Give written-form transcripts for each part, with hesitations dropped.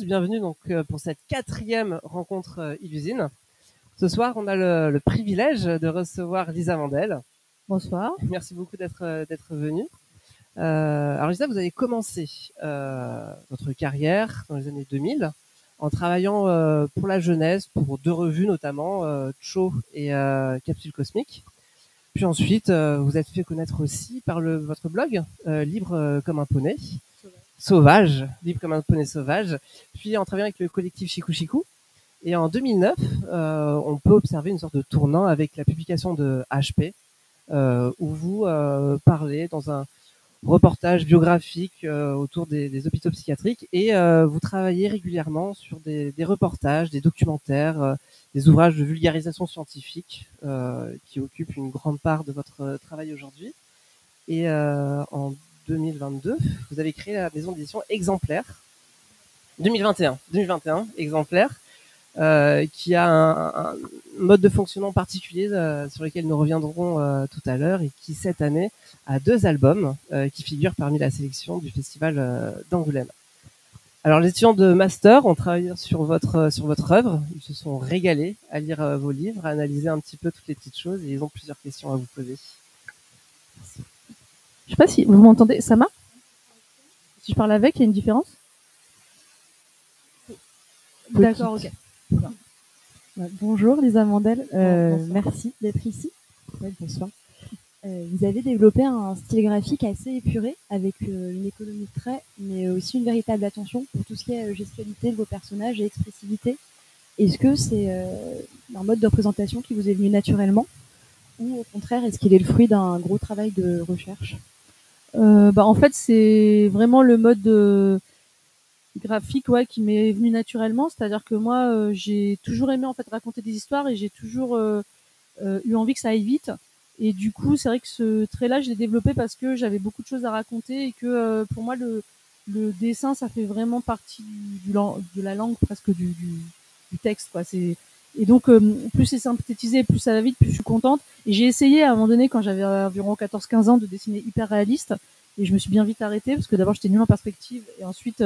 tous, bienvenue donc pour cette 4e rencontre Illusine. Ce soir, on a le privilège de recevoir Lisa Mandel. Bonsoir. Merci beaucoup d'être venue. Alors Lisa, vous avez commencé votre carrière dans les années 2000 en travaillant pour la jeunesse, pour 2 revues notamment, Cho et Capsule Cosmique. Puis ensuite, vous êtes fait connaître aussi par votre blog, Libre comme un poney. Sauvage, libre comme un poney sauvage, puis en travaillant avec le collectif Chikou Chikou. Et en 2009, on peut observer une sorte de tournant avec la publication de HP, où vous parlez dans un reportage biographique autour des hôpitaux psychiatriques, et vous travaillez régulièrement sur des reportages, des documentaires, des ouvrages de vulgarisation scientifique qui occupent une grande part de votre travail aujourd'hui. Et en 2022, vous avez créé la maison d'édition Exemplaire. 2021, Exemplaire, qui a un mode de fonctionnement particulier sur lequel nous reviendrons tout à l'heure, et qui cette année a 2 albums qui figurent parmi la sélection du festival d'Angoulême. Alors les étudiants de master ont travaillé sur votre œuvre, ils se sont régalés à lire vos livres, à analyser un petit peu toutes les petites choses, et ils ont plusieurs questions à vous poser. Merci. Je sais pas si vous m'entendez, Sama? Si je parle avec, il y a une différence? D'accord, ok. Bonjour Lisa Mandel, merci d'être ici. Ouais, bonsoir. Vous avez développé un style graphique assez épuré, avec une économie de traits, mais aussi une véritable attention pour tout ce qui est gestualité de vos personnages et expressivité. Est-ce que c'est un mode de représentation qui vous est venu naturellement, ou au contraire, est-ce qu'il est le fruit d'un gros travail de recherche? En fait, c'est vraiment le mode graphique, ouais, qui m'est venu naturellement. C'est-à-dire que moi, j'ai toujours aimé en fait raconter des histoires, et j'ai toujours eu envie que ça aille vite. Et du coup, c'est vrai que ce trait-là, je l'ai développé parce que j'avais beaucoup de choses à raconter, et que pour moi, le dessin, ça fait vraiment partie de la langue, presque du texte, quoi. Et donc, plus c'est synthétisé, plus ça va vite, plus je suis contente. Et j'ai essayé à un moment donné, quand j'avais environ 14-15 ans, de dessiner hyper réaliste. Et je me suis bien vite arrêtée, parce que d'abord, j'étais nulle en perspective. Et ensuite,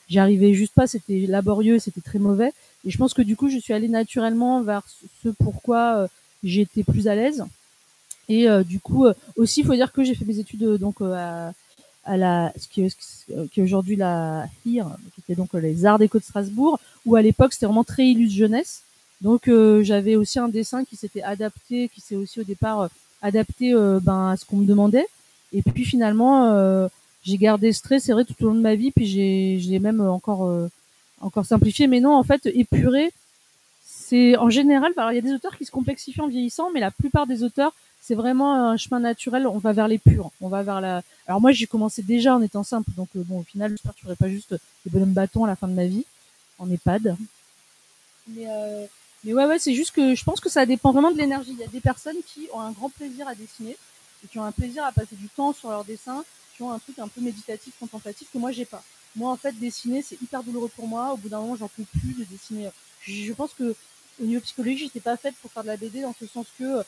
j'y arrivais juste pas, c'était laborieux, c'était très mauvais. Et je pense que du coup, je suis allée naturellement vers ce pourquoi j'étais plus à l'aise. Et du coup, aussi, il faut dire que j'ai fait mes études à la, ce qui est aujourd'hui la HIR, qui était donc les Arts Déco de Strasbourg, où à l'époque c'était vraiment très illus jeunesse. Donc j'avais aussi un dessin qui s'était adapté, qui s'est aussi au départ adapté à ce qu'on me demandait. Et puis finalement, j'ai gardé ce trait, c'est vrai, tout au long de ma vie, puis j'ai même encore simplifié. Mais non, en fait, épuré, c'est en général, alors il y a des auteurs qui se complexifient en vieillissant, mais la plupart des auteurs, c'est vraiment un chemin naturel. On va vers l'épure, on va vers la. Alors moi, j'ai commencé déjà en étant simple, donc bon, au final, j'espère que je ferai pas juste des bonhommes bâtons à la fin de ma vie en EHPAD. Mais ouais, c'est juste que je pense que ça dépend vraiment de l'énergie. Il y a des personnes qui ont un grand plaisir à dessiner et qui ont un plaisir à passer du temps sur leur dessin, qui ont un truc un peu méditatif, contemplatif que moi j'ai pas. Moi, en fait, dessiner, c'est hyper douloureux pour moi. Au bout d'un moment, j'en peux plus de dessiner. Je pense que au niveau psychologique, j'étais pas faite pour faire de la BD, dans ce sens que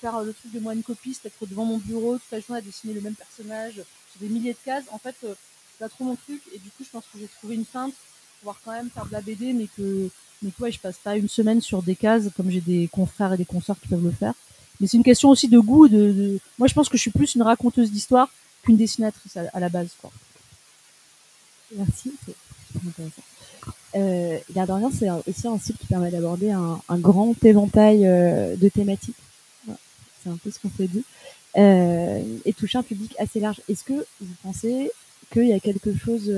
faire le truc de moine copiste, être devant mon bureau toute la journée à dessiner le même personnage sur des milliers de cases, en fait, c'est pas trop mon truc. Et du coup, je pense que j'ai trouvé une feinte pour pouvoir quand même faire de la BD, mais ouais, je passe pas une semaine sur des cases comme j'ai des confrères et des consoeurs qui peuvent le faire. Mais c'est une question aussi de goût. Moi, je pense que je suis plus une raconteuse d'histoire qu'une dessinatrice à la base, quoi. Merci, c'est intéressant. L'air de rien, c'est aussi un site qui permet d'aborder un grand éventail de thématiques. Voilà. C'est un peu ce qu'on s'est dit. Et toucher un public assez large. Est-ce que vous pensez qu'il y a quelque chose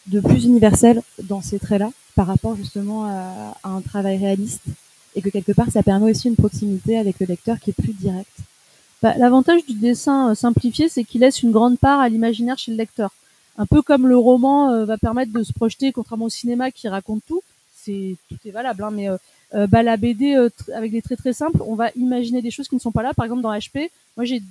de plus universel dans ces traits-là par rapport justement à un travail réaliste, et que quelque part ça permet aussi une proximité avec le lecteur qui est plus directe? L'avantage du dessin simplifié, c'est qu'il laisse une grande part à l'imaginaire chez le lecteur. Un peu comme le roman va permettre de se projeter, contrairement au cinéma qui raconte tout. Tout est valable, hein, mais la BD avec des traits très simples, on va imaginer des choses qui ne sont pas là. Par exemple, dans HP, moi j'ai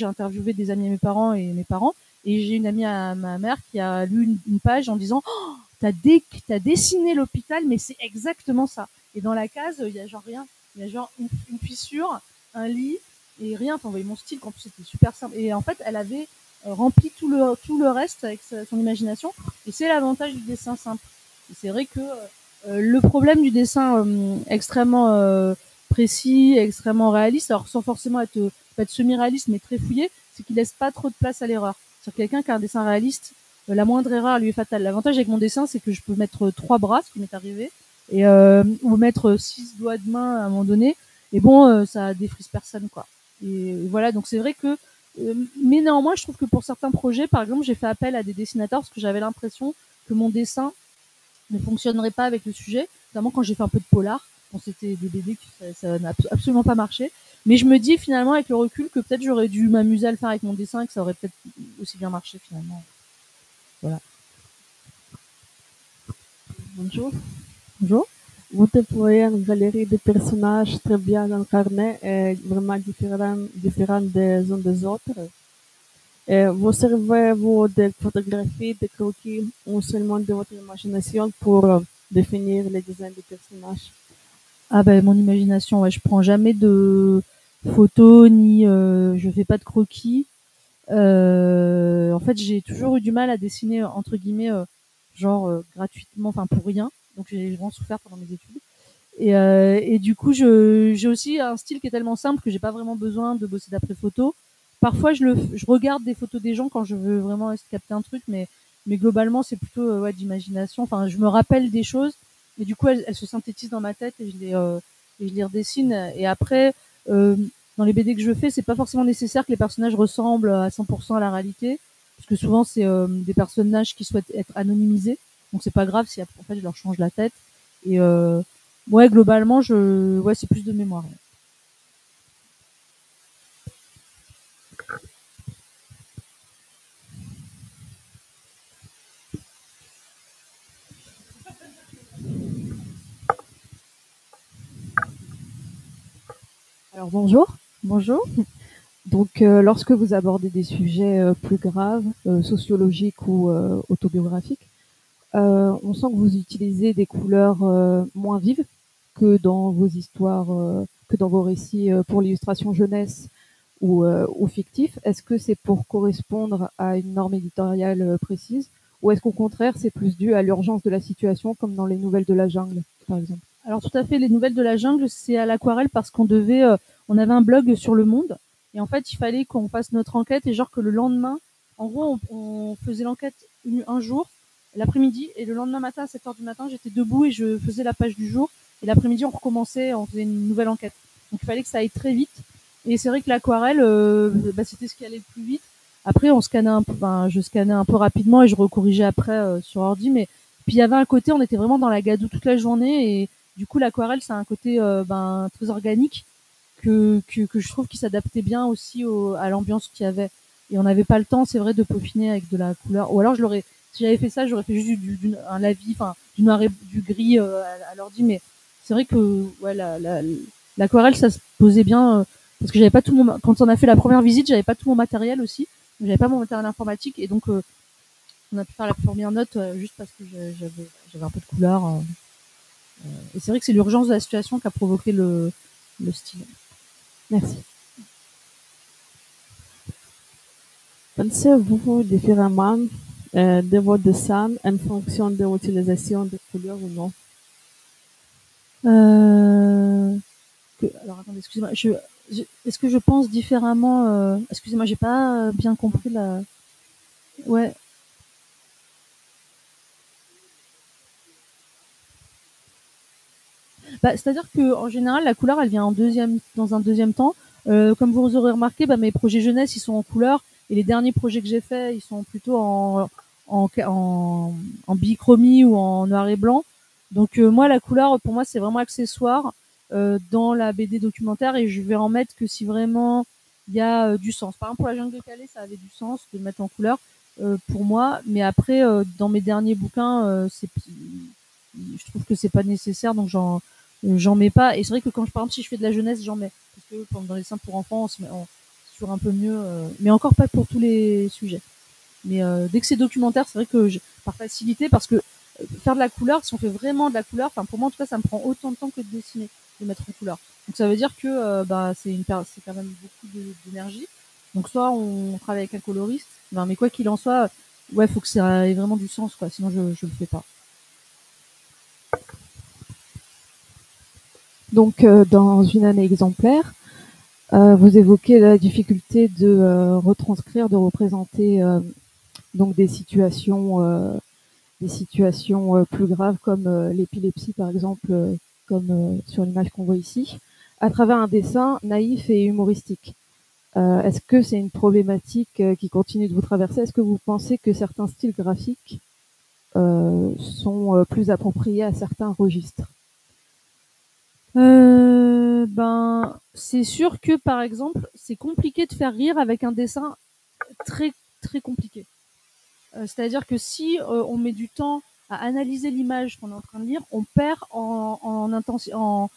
interviewé des amis à mes parents et mes parents, et j'ai une amie à ma mère qui a lu une page en disant « Oh, t'as dessiné l'hôpital, mais c'est exactement ça. » Et dans la case, il y a genre rien. Il y a genre une fissure, un lit, et rien. Enfin, vous voyez mon style, qu'en plus c'était super simple. Et en fait, elle avait remplit tout le reste avec son imagination. Et c'est l'avantage du dessin simple. Et c'est vrai que le problème du dessin extrêmement précis, extrêmement réaliste, alors sans forcément être semi-réaliste, mais très fouillé, c'est qu'il laisse pas trop de place à l'erreur. C'est-à-dire quelqu'un qui a un dessin réaliste, la moindre erreur lui est fatale. L'avantage avec mon dessin, c'est que je peux mettre 3 bras, ce qui m'est arrivé, et ou mettre 6 doigts de main à un moment donné. Et bon, ça défrise personne, quoi. Et voilà, donc c'est vrai que mais néanmoins, je trouve que pour certains projets, par exemple, j'ai fait appel à des dessinateurs parce que j'avais l'impression que mon dessin ne fonctionnerait pas avec le sujet, notamment quand j'ai fait un peu de polar. Bon, c'était des BD qui ça n'a absolument pas marché. Mais je me dis finalement avec le recul que peut-être j'aurais dû m'amuser à le faire avec mon dessin et que ça aurait peut-être aussi bien marché finalement. Voilà. Bonjour. Bonjour. Vous déployez une galerie de personnages très bien incarnés et vraiment différents des uns des autres. Et vous servez-vous des photographies, des croquis ou seulement de votre imagination pour définir les designs des personnages? Ah ben mon imagination, ouais, je prends jamais de photos ni je fais pas de croquis. En fait, j'ai toujours eu du mal à dessiner entre guillemets gratuitement, enfin pour rien. Donc j'ai vraiment souffert pendant mes études. Et du coup, j'ai aussi un style qui est tellement simple que j'ai pas vraiment besoin de bosser d'après photo. Parfois, je regarde des photos des gens quand je veux vraiment capter un truc, mais globalement, c'est plutôt ouais, d'imagination. Enfin, je me rappelle des choses, et du coup, elles se synthétisent dans ma tête et je les redessine. Et après, euh, dans les BD que je fais, c'est pas forcément nécessaire que les personnages ressemblent à 100% à la réalité, parce que souvent, c'est des personnages qui souhaitent être anonymisés. Donc, c'est pas grave si en fait, je leur change la tête. Et ouais, globalement, ouais, c'est plus de mémoire. Ouais. Alors bonjour. Bonjour. Donc lorsque vous abordez des sujets plus graves, sociologiques ou autobiographiques, on sent que vous utilisez des couleurs moins vives que dans vos histoires, que dans vos récits pour l'illustration jeunesse ou fictif. Est-ce que c'est pour correspondre à une norme éditoriale précise, ou est-ce qu'au contraire c'est plus dû à l'urgence de la situation, comme dans les Nouvelles de la jungle, par exemple? Alors tout à fait, les Nouvelles de la jungle, c'est à l'aquarelle parce qu'on on avait un blog sur Le Monde, et en fait, il fallait qu'on fasse notre enquête, et genre que le lendemain, en gros, on faisait l'enquête un jour, l'après-midi, et le lendemain matin, à 7h du matin, j'étais debout et je faisais la page du jour, et l'après-midi, on recommençait, on faisait une nouvelle enquête. Donc il fallait que ça aille très vite, et c'est vrai que l'aquarelle, c'était ce qui allait le plus vite. Après, on scannait un peu, je scannais un peu rapidement et je recorrigeais après sur ordi, mais puis il y avait un côté, on était vraiment dans la gadoue toute la journée, et du coup, l'aquarelle, ça a un côté très organique que je trouve qui s'adaptait bien aussi à l'ambiance qu'il y avait. Et on n'avait pas le temps, c'est vrai, de peaufiner avec de la couleur. Ou alors, si j'avais fait ça, j'aurais fait juste un lavis, enfin, du gris à l'ordi. Mais c'est vrai que ouais, l'aquarelle, ça se posait bien parce que j'avais pas tout quand on a fait la première visite, j'avais pas tout mon matériel aussi. J'avais pas mon matériel informatique, et donc on a pu faire la première note juste parce que j'avais un peu de couleur. Et c'est vrai que c'est l'urgence de la situation qui a provoqué le style. Merci. Pensez-vous différemment de vos dessins en fonction de l'utilisation de couleurs ou non? Alors attendez, excusez-moi. Est-ce que je pense différemment excusez-moi, j'ai pas bien compris la. Ouais. C'est-à-dire que en général, la couleur, elle vient dans un deuxième temps. Comme vous aurez remarqué, mes projets jeunesse, ils sont en couleur, et les derniers projets que j'ai faits, ils sont plutôt en bichromie ou en noir et blanc. Donc moi, la couleur, pour moi, c'est vraiment accessoire dans la BD documentaire, et je vais en mettre que si vraiment il y a du sens. Par exemple, pour la jungle de Calais, ça avait du sens de le mettre en couleur pour moi, mais après, dans mes derniers bouquins, je trouve que c'est pas nécessaire, donc j'en mets pas. Et c'est vrai que par exemple, si je fais de la jeunesse, j'en mets. Parce que dans les dessins pour enfants, c'est toujours un peu mieux. Mais encore pas pour tous les sujets. Mais dès que c'est documentaire, c'est vrai que par facilité, parce que faire de la couleur, si on fait vraiment de la couleur, enfin pour moi en tout cas, ça me prend autant de temps que de dessiner, de mettre en couleur. Donc ça veut dire que c'est quand même beaucoup d'énergie. Donc soit on travaille avec un coloriste, Non, mais quoi qu'il en soit, ouais, faut que ça ait vraiment du sens, quoi. Sinon, je le fais pas. Donc, dans une année exemplaire, vous évoquez la difficulté de retranscrire, de représenter donc des situations plus graves comme l'épilepsie, par exemple, comme sur l'image qu'on voit ici, à travers un dessin naïf et humoristique. Est-ce que c'est une problématique qui continue de vous traverser? Est-ce que vous pensez que certains styles graphiques sont plus appropriés à certains registres? Ben, c'est sûr que, par exemple, c'est compliqué de faire rire avec un dessin très, très compliqué. C'est-à-dire que si on met du temps à analyser l'image qu'on est en train de lire, on perd en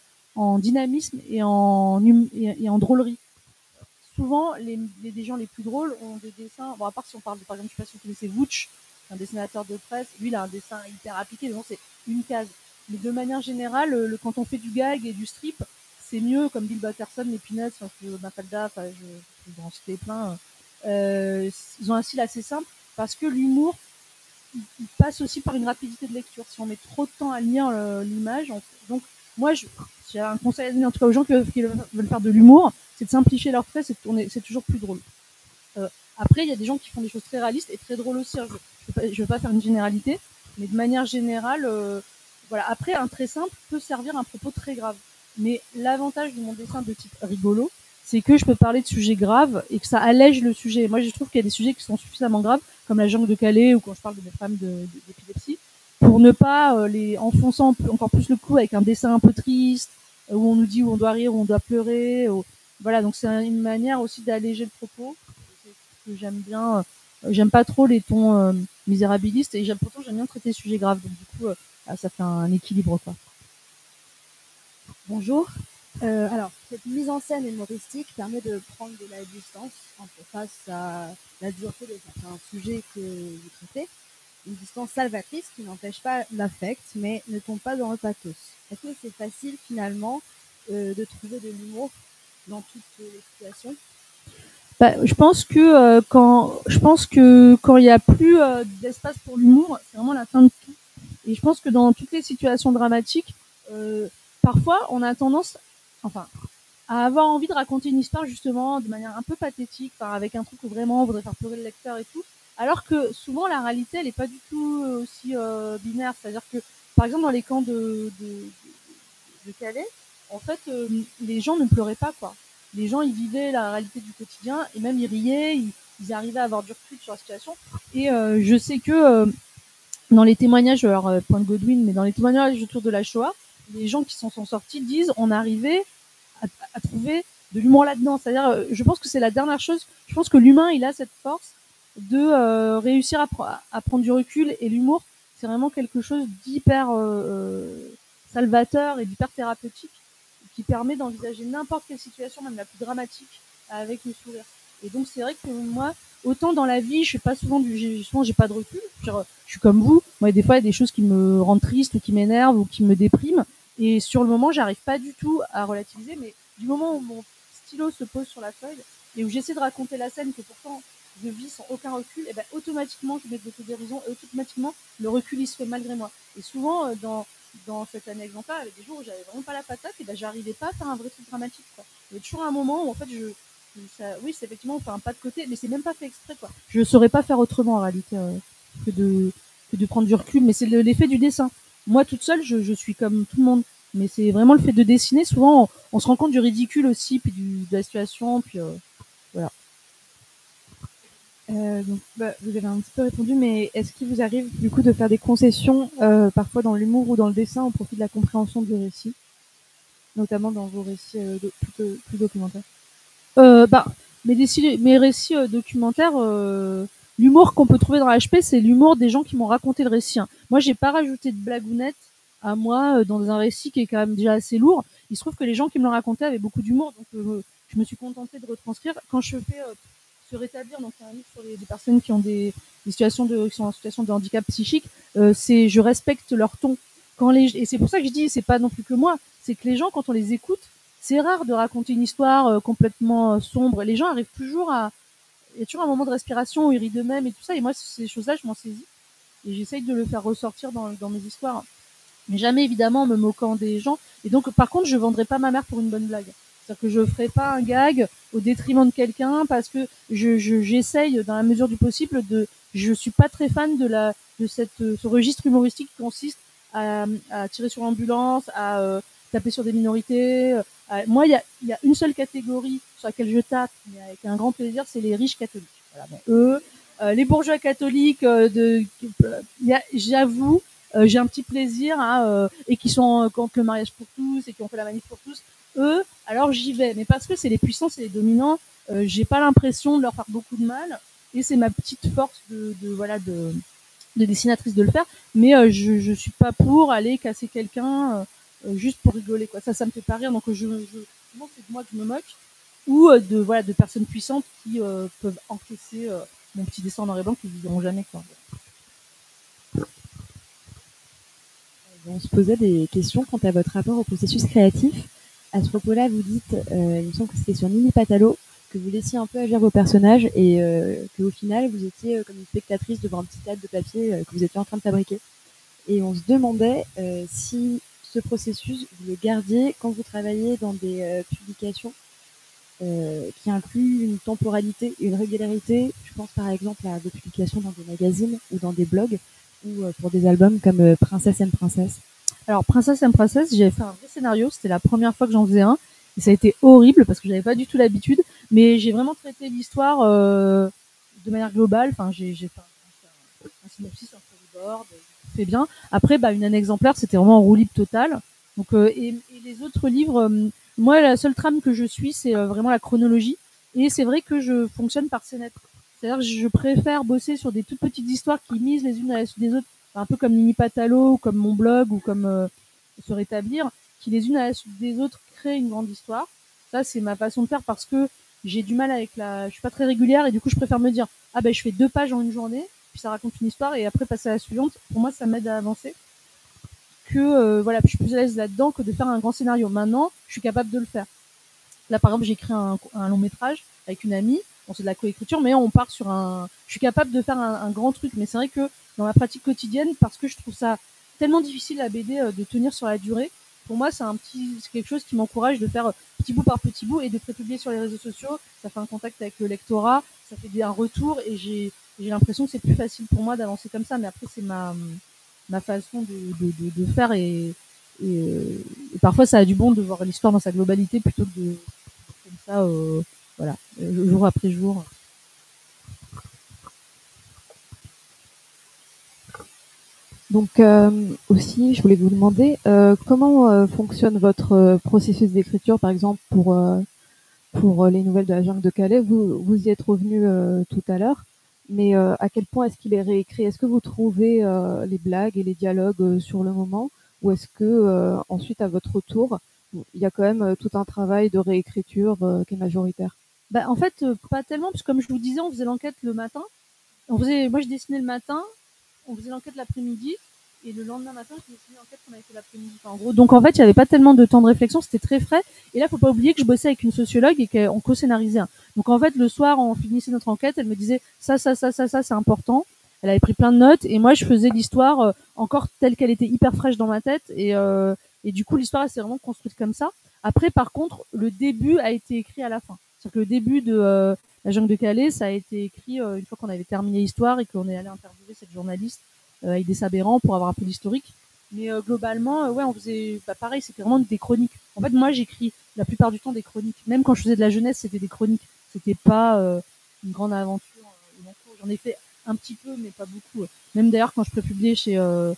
dynamisme et en drôlerie. Souvent, les gens les plus drôles ont des dessins, bon, à part si on parle, par exemple, je sais pas si vous connaissez Vooch, un dessinateur de presse, lui, il a un dessin hyper appliqué, donc c'est une case. Mais de manière générale, quand on fait du gag et du strip, c'est mieux, comme Bill Batterson, les Peanuts, Mafalda, je vais en citer plein. Ils ont un style assez simple, parce que l'humour, il passe aussi par une rapidité de lecture. Si on met trop de temps à lire l'image, donc moi, j'ai un conseil à donner en tout cas aux gens qui veulent faire de l'humour, c'est de simplifier leurs traits, c'est toujours plus drôle. Après, il y a des gens qui font des choses très réalistes et très drôles aussi. Je ne veux pas faire une généralité, mais de manière générale, voilà. Après, un trait simple peut servir un propos très grave. Mais l'avantage de mon dessin de type rigolo, c'est que je peux parler de sujets graves et que ça allège le sujet. Moi, je trouve qu'il y a des sujets qui sont suffisamment graves, comme la jungle de Calais ou quand je parle de mes femmes d'épilepsie, pour ne pas les enfonçant encore plus le clou avec un dessin un peu triste, où on nous dit où on doit rire, où on doit pleurer. Voilà, donc c'est une manière aussi d'alléger le propos que j'aime bien. J'aime pas trop les tons misérabilistes et pourtant j'aime bien traiter des sujets graves. Donc du coup, ça fait un équilibre, quoi. Bonjour. Alors, cette mise en scène humoristique permet de prendre de la distance face à la dureté de certains sujets que vous traitez. Une distance salvatrice qui n'empêche pas l'affect, mais ne tombe pas dans le pathos. Est-ce que c'est facile finalement de trouver de l'humour dans toutes les situations? Bah, je pense que quand il y a plus d'espace pour l'humour, c'est vraiment la fin de tout. Et je pense que dans toutes les situations dramatiques, parfois on a tendance, enfin, à avoir envie de raconter une histoire justement de manière un peu pathétique, avec un truc où vraiment on voudrait faire pleurer le lecteur et tout, alors que souvent la réalité elle est pas du tout aussi binaire. C'est-à-dire que par exemple dans les camps de Calais, en fait les gens ne pleuraient pas, quoi. Les gens ils vivaient la réalité du quotidien et même ils riaient, ils arrivaient à avoir du recul sur la situation. Et je sais que dans les témoignages, alors point de Godwin, mais dans les témoignages autour de la Shoah, les gens qui s'en sont sortis disent on arrivait à trouver de l'humour là-dedans. C'est-à-dire, je pense que c'est la dernière chose. Je pense que l'humain, il a cette force de réussir à prendre du recul, et l'humour, c'est vraiment quelque chose d'hyper salvateur et d'hyper thérapeutique qui permet d'envisager n'importe quelle situation, même la plus dramatique, avec le sourire. Et donc c'est vrai que moi, autant dans la vie, je suis pas souvent j'ai pas de recul. Je suis comme vous. Moi, des fois, il y a des choses qui me rendent triste ou qui m'énervent ou qui me dépriment. Et sur le moment, j'arrive pas du tout à relativiser. Mais du moment où mon stylo se pose sur la feuille et où j'essaie de raconter la scène que pourtant je vis sans aucun recul, et ben automatiquement je mets de l'autodérision et automatiquement le recul il se fait malgré moi. Et souvent dans cette année exemplaire, il y avait des jours où j'avais vraiment pas la patate, et ben j'arrivais pas à faire un vrai truc dramatique, quoi. Il y a toujours un moment où en fait oui, c'est effectivement on fait un pas de côté, mais c'est même pas fait exprès, quoi. Je saurais pas faire autrement en réalité que de prendre du recul, mais c'est l'effet du dessin. Moi toute seule, je suis comme tout le monde, mais c'est vraiment le fait de dessiner. Souvent on se rend compte du ridicule aussi, puis de la situation, puis voilà. Donc, vous avez un petit peu répondu, mais est-ce qu'il vous arrive du coup de faire des concessions parfois dans l'humour ou dans le dessin au profit de la compréhension du récit, notamment dans vos récits plus documentaires? Mes récits documentaires, l'humour qu'on peut trouver dans HP, c'est l'humour des gens qui m'ont raconté le récit, hein. Moi, j'ai pas rajouté de blagounettes à moi dans un récit qui est quand même déjà assez lourd. Il se trouve que les gens qui me l'ont raconté avaient beaucoup d'humour, donc je me suis contentée de retranscrire. Quand je fais se rétablir, donc c'est un livre sur des personnes qui ont qui sont en situation de handicap psychique, je respecte leur ton. Et c'est pour ça que je dis, c'est pas non plus que moi, c'est que les gens, quand on les écoute, c'est rare de raconter une histoire complètement sombre. Les gens arrivent toujours il y a toujours un moment de respiration où ils rient d'eux-mêmes et tout ça. Et moi, ces choses-là, je m'en saisis et j'essaye de le faire ressortir dans mes histoires. Mais jamais évidemment en me moquant des gens. Et donc, par contre, je vendrai pas ma mère pour une bonne blague. C'est-à-dire que je ferai pas un gag au détriment de quelqu'un parce que j'essaye dans la mesure du possible je suis pas très fan de ce registre humoristique qui consiste à tirer sur l'ambulance, à taper sur des minorités. Moi, il y a une seule catégorie sur laquelle je tape, mais avec un grand plaisir, c'est les riches catholiques. Voilà, bon, eux, les bourgeois catholiques, j'avoue, j'ai un petit plaisir et qui sont contre le mariage pour tous et qui ont fait la manif pour tous. Eux, alors j'y vais, mais parce que c'est les puissants, c'est les dominants. J'ai pas l'impression de leur faire beaucoup de mal et c'est ma petite force de dessinatrice de le faire. Mais je suis pas pour aller casser quelqu'un juste pour rigoler, quoi. Ça me fait pas rire. Donc c'est de moi que je me moque ou de personnes puissantes qui peuvent encaisser mon petit dessin en noir et blanc qu'ils vivront jamais, quoi. On se posait des questions quant à votre rapport au processus créatif. À ce propos-là, vous dites, il me semble que c'était sur Nini Patalo, que vous laissiez un peu agir vos personnages et qu'au final, vous étiez comme une spectatrice devant un petit tas de papier que vous étiez en train de fabriquer. Et on se demandait si ce processus, vous le gardiez quand vous travaillez dans des publications qui incluent une temporalité, une régularité. Je pense par exemple à des publications dans des magazines ou dans des blogs ou pour des albums comme Princesse aime Princesse. Alors, Princesse aime Princesse, j'avais fait un vrai scénario. C'était la première fois que j'en faisais un. Et ça a été horrible parce que j'avais pas du tout l'habitude. Mais j'ai vraiment traité l'histoire de manière globale. Enfin, j'ai fait un synopsis, un storyboard, fait bien. Après, une année exemplaire, c'était vraiment en roue libre totale. Donc, et les autres livres, moi, la seule trame que je suis, c'est vraiment la chronologie. Et c'est vrai que je fonctionne par scénette. C'est-à-dire que je préfère bosser sur des toutes petites histoires qui misent les unes à la suite des autres, un peu comme Nini Patalo, ou comme mon blog, ou comme Se Rétablir, qui les unes à la suite des autres créent une grande histoire. Ça, c'est ma façon de faire parce que j'ai du mal avec je suis pas très régulière et du coup, je préfère me dire, je fais 2 pages en une journée, puis ça raconte une histoire et après passer à la suivante. Pour moi, ça m'aide à avancer. Je suis plus à l'aise là-dedans que de faire un grand scénario. Maintenant, je suis capable de le faire. Là, par exemple, j'ai écrit un long métrage avec une amie. Bon, c'est de la coécriture, mais on part sur je suis capable de faire un grand truc, mais c'est vrai que dans ma pratique quotidienne, parce que je trouve ça tellement difficile la BD de tenir sur la durée, pour moi, c'est quelque chose qui m'encourage de faire petit bout par petit bout et de prépublier sur les réseaux sociaux. Ça fait un contact avec le lectorat, ça fait un retour et j'ai l'impression que c'est plus facile pour moi d'avancer comme ça. Mais après, c'est ma façon de faire et parfois ça a du bon de voir l'histoire dans sa globalité plutôt que de comme ça, jour après jour. Donc aussi, je voulais vous demander comment fonctionne votre processus d'écriture, par exemple pour les nouvelles de la jungle de Calais. Vous y êtes revenu tout à l'heure, mais à quel point est-ce qu'il est réécrit? Est-ce que vous trouvez les blagues et les dialogues sur le moment, ou est-ce que ensuite à votre retour, il y a quand même tout un travail de réécriture qui est majoritaire? En fait, pas tellement, parce que comme je vous disais, on faisait l'enquête le matin. Moi, je dessinais le matin, on faisait l'enquête l'après-midi, et le lendemain matin, je dessinais l'enquête qu'on avait fait l'après-midi. En gros, donc en fait, il n'y avait pas tellement de temps de réflexion, c'était très frais. Et là, faut pas oublier que je bossais avec une sociologue et qu'on co-scénarisait. Donc en fait, le soir, on finissait notre enquête, elle me disait ça, c'est important. Elle avait pris plein de notes, et moi, je faisais l'histoire encore telle qu'elle était hyper fraîche dans ma tête, et du coup, l'histoire, elle s'est vraiment construite comme ça. Après, par contre, le début a été écrit à la fin. C'est-à-dire que le début de La jungle de Calais, ça a été écrit une fois qu'on avait terminé l'histoire et qu'on est allé interviewer cette journaliste Aïdé Sabéran pour avoir un peu l'historique. Mais globalement, on faisait pareil, c'était vraiment des chroniques. En fait, moi, j'écris la plupart du temps des chroniques. Même quand je faisais de la jeunesse, c'était des chroniques. C'était pas une grande aventure. J'en ai fait un petit peu, mais pas beaucoup. Même d'ailleurs, quand je prépubliais chez à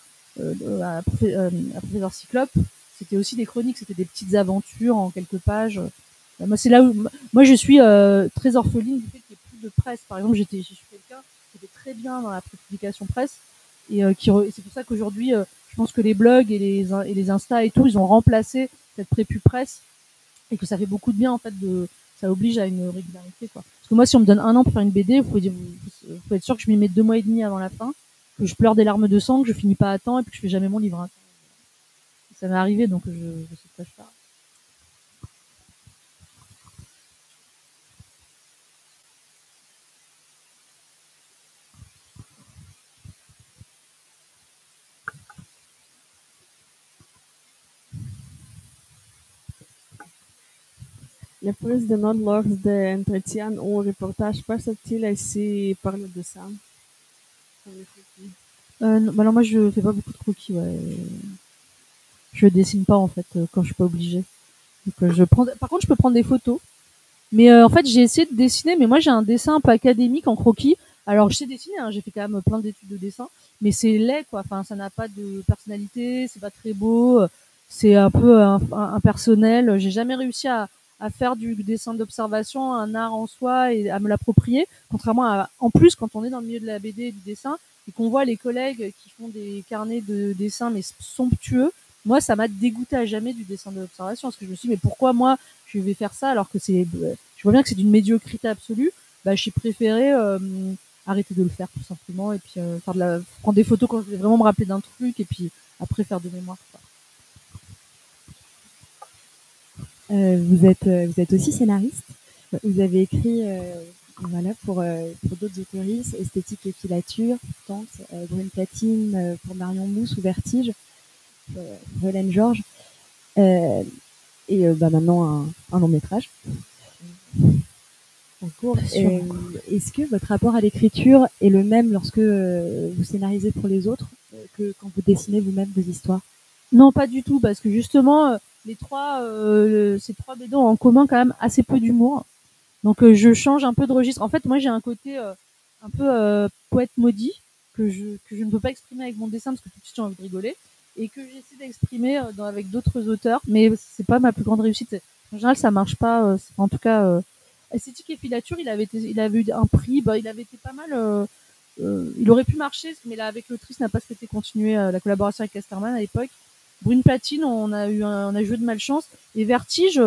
Professeur Cyclope, c'était aussi des chroniques, c'était des petites aventures en quelques pages. Moi, c'est là où moi je suis très orpheline du fait qu'il n'y ait plus de presse. Par exemple, je suis quelqu'un qui était très bien dans la prépublication presse et c'est pour ça qu'aujourd'hui, je pense que les blogs et les Insta et tout, ils ont remplacé cette prépu presse et que ça fait beaucoup de bien en fait ça oblige à une régularité, quoi. Parce que moi, si on me donne 1 an pour faire une BD, vous faut être sûr que je m'y mets 2 mois et demi avant la fin, que je pleure des larmes de sang, que je finis pas à temps et puis que je fais jamais mon livre. Hein. Ça m'est arrivé, donc je sais de quoi je parle. Le police de note lors d'entretien ou reportage, passe-t-il ainsi parle de ça? Non, bah alors moi je fais pas beaucoup de croquis, ouais. Je dessine pas en fait quand je suis pas obligée. Donc par contre je peux prendre des photos. Mais en fait j'ai essayé de dessiner, mais moi j'ai un dessin un peu académique en croquis. Alors je sais dessiner, hein, j'ai fait quand même plein d'études de dessin, mais c'est laid quoi. Enfin ça n'a pas de personnalité, c'est pas très beau, c'est un peu impersonnel. J'ai jamais réussi à faire du dessin d'observation un art en soi et à me l'approprier. Contrairement à, en plus quand on est dans le milieu de la BD et du dessin et qu'on voit les collègues qui font des carnets de dessin mais somptueux, moi ça m'a dégoûté à jamais du dessin d'observation parce que je me suis dit mais pourquoi moi je vais faire ça alors que je vois bien que c'est d'une médiocrité absolue. Bah j'ai préféré arrêter de le faire tout simplement et puis prendre des photos quand je voulais vraiment me rappeler d'un truc et puis après faire de mémoire quoi. Vous êtes aussi scénariste. Vous avez écrit voilà pour d'autres autoristes, Esthétique et Filature, Tante, Brune Platine pour Marion Mousse ou Vertige, Hélène Georges, et maintenant un long métrage en cours. Est-ce que votre rapport à l'écriture est le même lorsque vous scénarisez pour les autres que quand vous dessinez vous-même vos histoires? Non, pas du tout, parce que justement, ces trois BD ont en commun quand même assez peu d'humour. Donc je change un peu de registre. En fait, moi j'ai un côté un peu poète maudit que je ne peux pas exprimer avec mon dessin parce que tout de suite j'ai envie de rigoler et que j'essaie d'exprimer avec d'autres auteurs, mais c'est pas ma plus grande réussite. En général, ça marche pas. En tout cas, Esthétique et Filature, il avait eu un prix, il avait été pas mal. Il aurait pu marcher, mais là avec l'autrice n'a pas souhaité continuer la collaboration avec Casterman à l'époque. Brune Platine, on a joué de malchance et Vertige.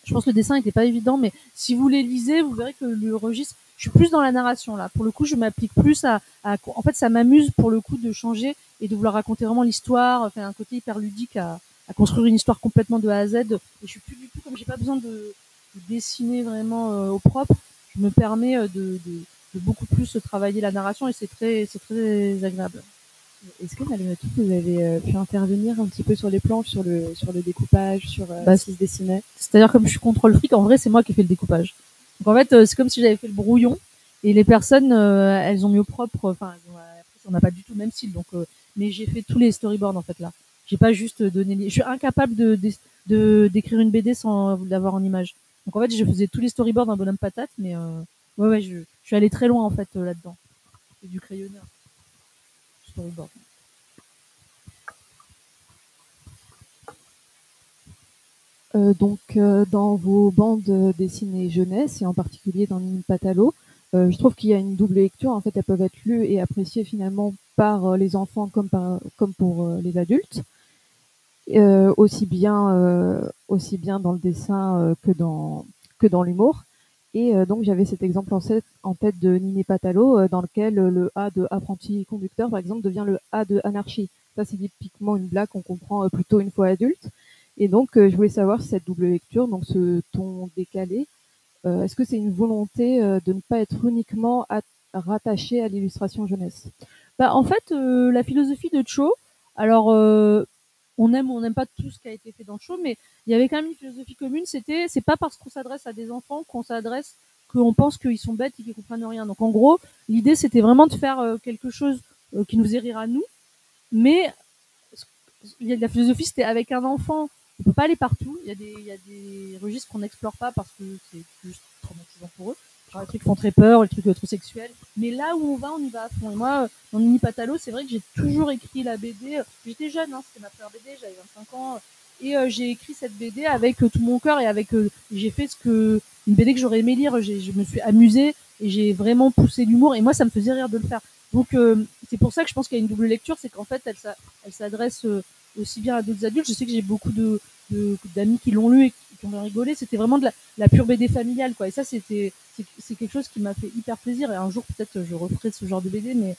Je pense que le dessin n'était pas évident, mais si vous les lisez, vous verrez que le registre, je suis plus dans la narration là. Pour le coup, je m'applique plus en fait, ça m'amuse pour le coup de changer et de vouloir raconter vraiment l'histoire, faire un côté hyper ludique à construire une histoire complètement de A à Z. Et je suis plus du tout, comme j'ai pas besoin de dessiner vraiment au propre, je me permets de beaucoup plus travailler la narration et c'est très agréable. Est-ce que malgré tout, vous avez pu intervenir un petit peu sur les planches, sur le découpage, sur ce qui se dessinait? C'est-à-dire comme je suis contrôle fric, en vrai, c'est moi qui ai fait le découpage. Donc en fait, c'est comme si j'avais fait le brouillon et les personnes, elles ont mis au propre. Enfin, on n'a pas du tout le même style. Donc, mais j'ai fait tous les storyboards en fait là. J'ai pas juste donné. Je suis incapable d'écrire une BD sans l'avoir en image. Donc en fait, je faisais tous les storyboards d'un bonhomme patate, mais ouais, je suis allée très loin en fait là-dedans. C'est du crayonneur. Storyboard. Dans vos bandes dessinées jeunesse, et en particulier dans Nini Patalo, je trouve qu'il y a une double lecture. En fait, elles peuvent être lues et appréciées finalement par les enfants comme pour les adultes. Aussi bien dans le dessin que dans l'humour. Et donc j'avais cet exemple en tête de Nini Patalo, dans lequel le A de apprenti conducteur, par exemple, devient le A de anarchie. Ça, c'est typiquement une blague qu'on comprend plutôt une fois adulte. Et donc, je voulais savoir si cette double lecture, donc ce ton décalé, est-ce que c'est une volonté de ne pas être uniquement rattaché à l'illustration jeunesse? En fait, la philosophie de Cho, alors on aime ou on n'aime pas tout ce qui a été fait dans Cho, mais il y avait quand même une philosophie commune. C'est pas parce qu'on s'adresse à des enfants qu'on pense qu'ils sont bêtes et qu'ils comprennent rien. Donc en gros, l'idée c'était vraiment de faire quelque chose qui nous faisait rire à nous, mais la philosophie c'était avec un enfant. On peut pas aller partout. Il y a des registres qu'on n'explore pas parce que c'est juste traumatisant pour eux. Genre les trucs font très peur, les trucs trop sexuels. Mais là où on y va à fond. Et moi, dans Nini Patalo, c'est vrai que j'ai toujours écrit la BD. J'étais jeune, hein, c'était ma première BD, j'avais 25 ans. Et j'ai écrit cette BD avec tout mon cœur et j'ai fait une BD que j'aurais aimé lire. Je me suis amusée et j'ai vraiment poussé l'humour. Et moi, ça me faisait rire de le faire. Donc c'est pour ça que je pense qu'il y a une double lecture, c'est qu'en fait, elle s'adresse aussi bien à d'autres adultes. Je sais que j'ai beaucoup d'amis qui l'ont lu et qui ont bien rigolé. C'était vraiment de la pure BD familiale, quoi. Et ça, c'est quelque chose qui m'a fait hyper plaisir. Et un jour, peut-être, je referai ce genre de BD, mais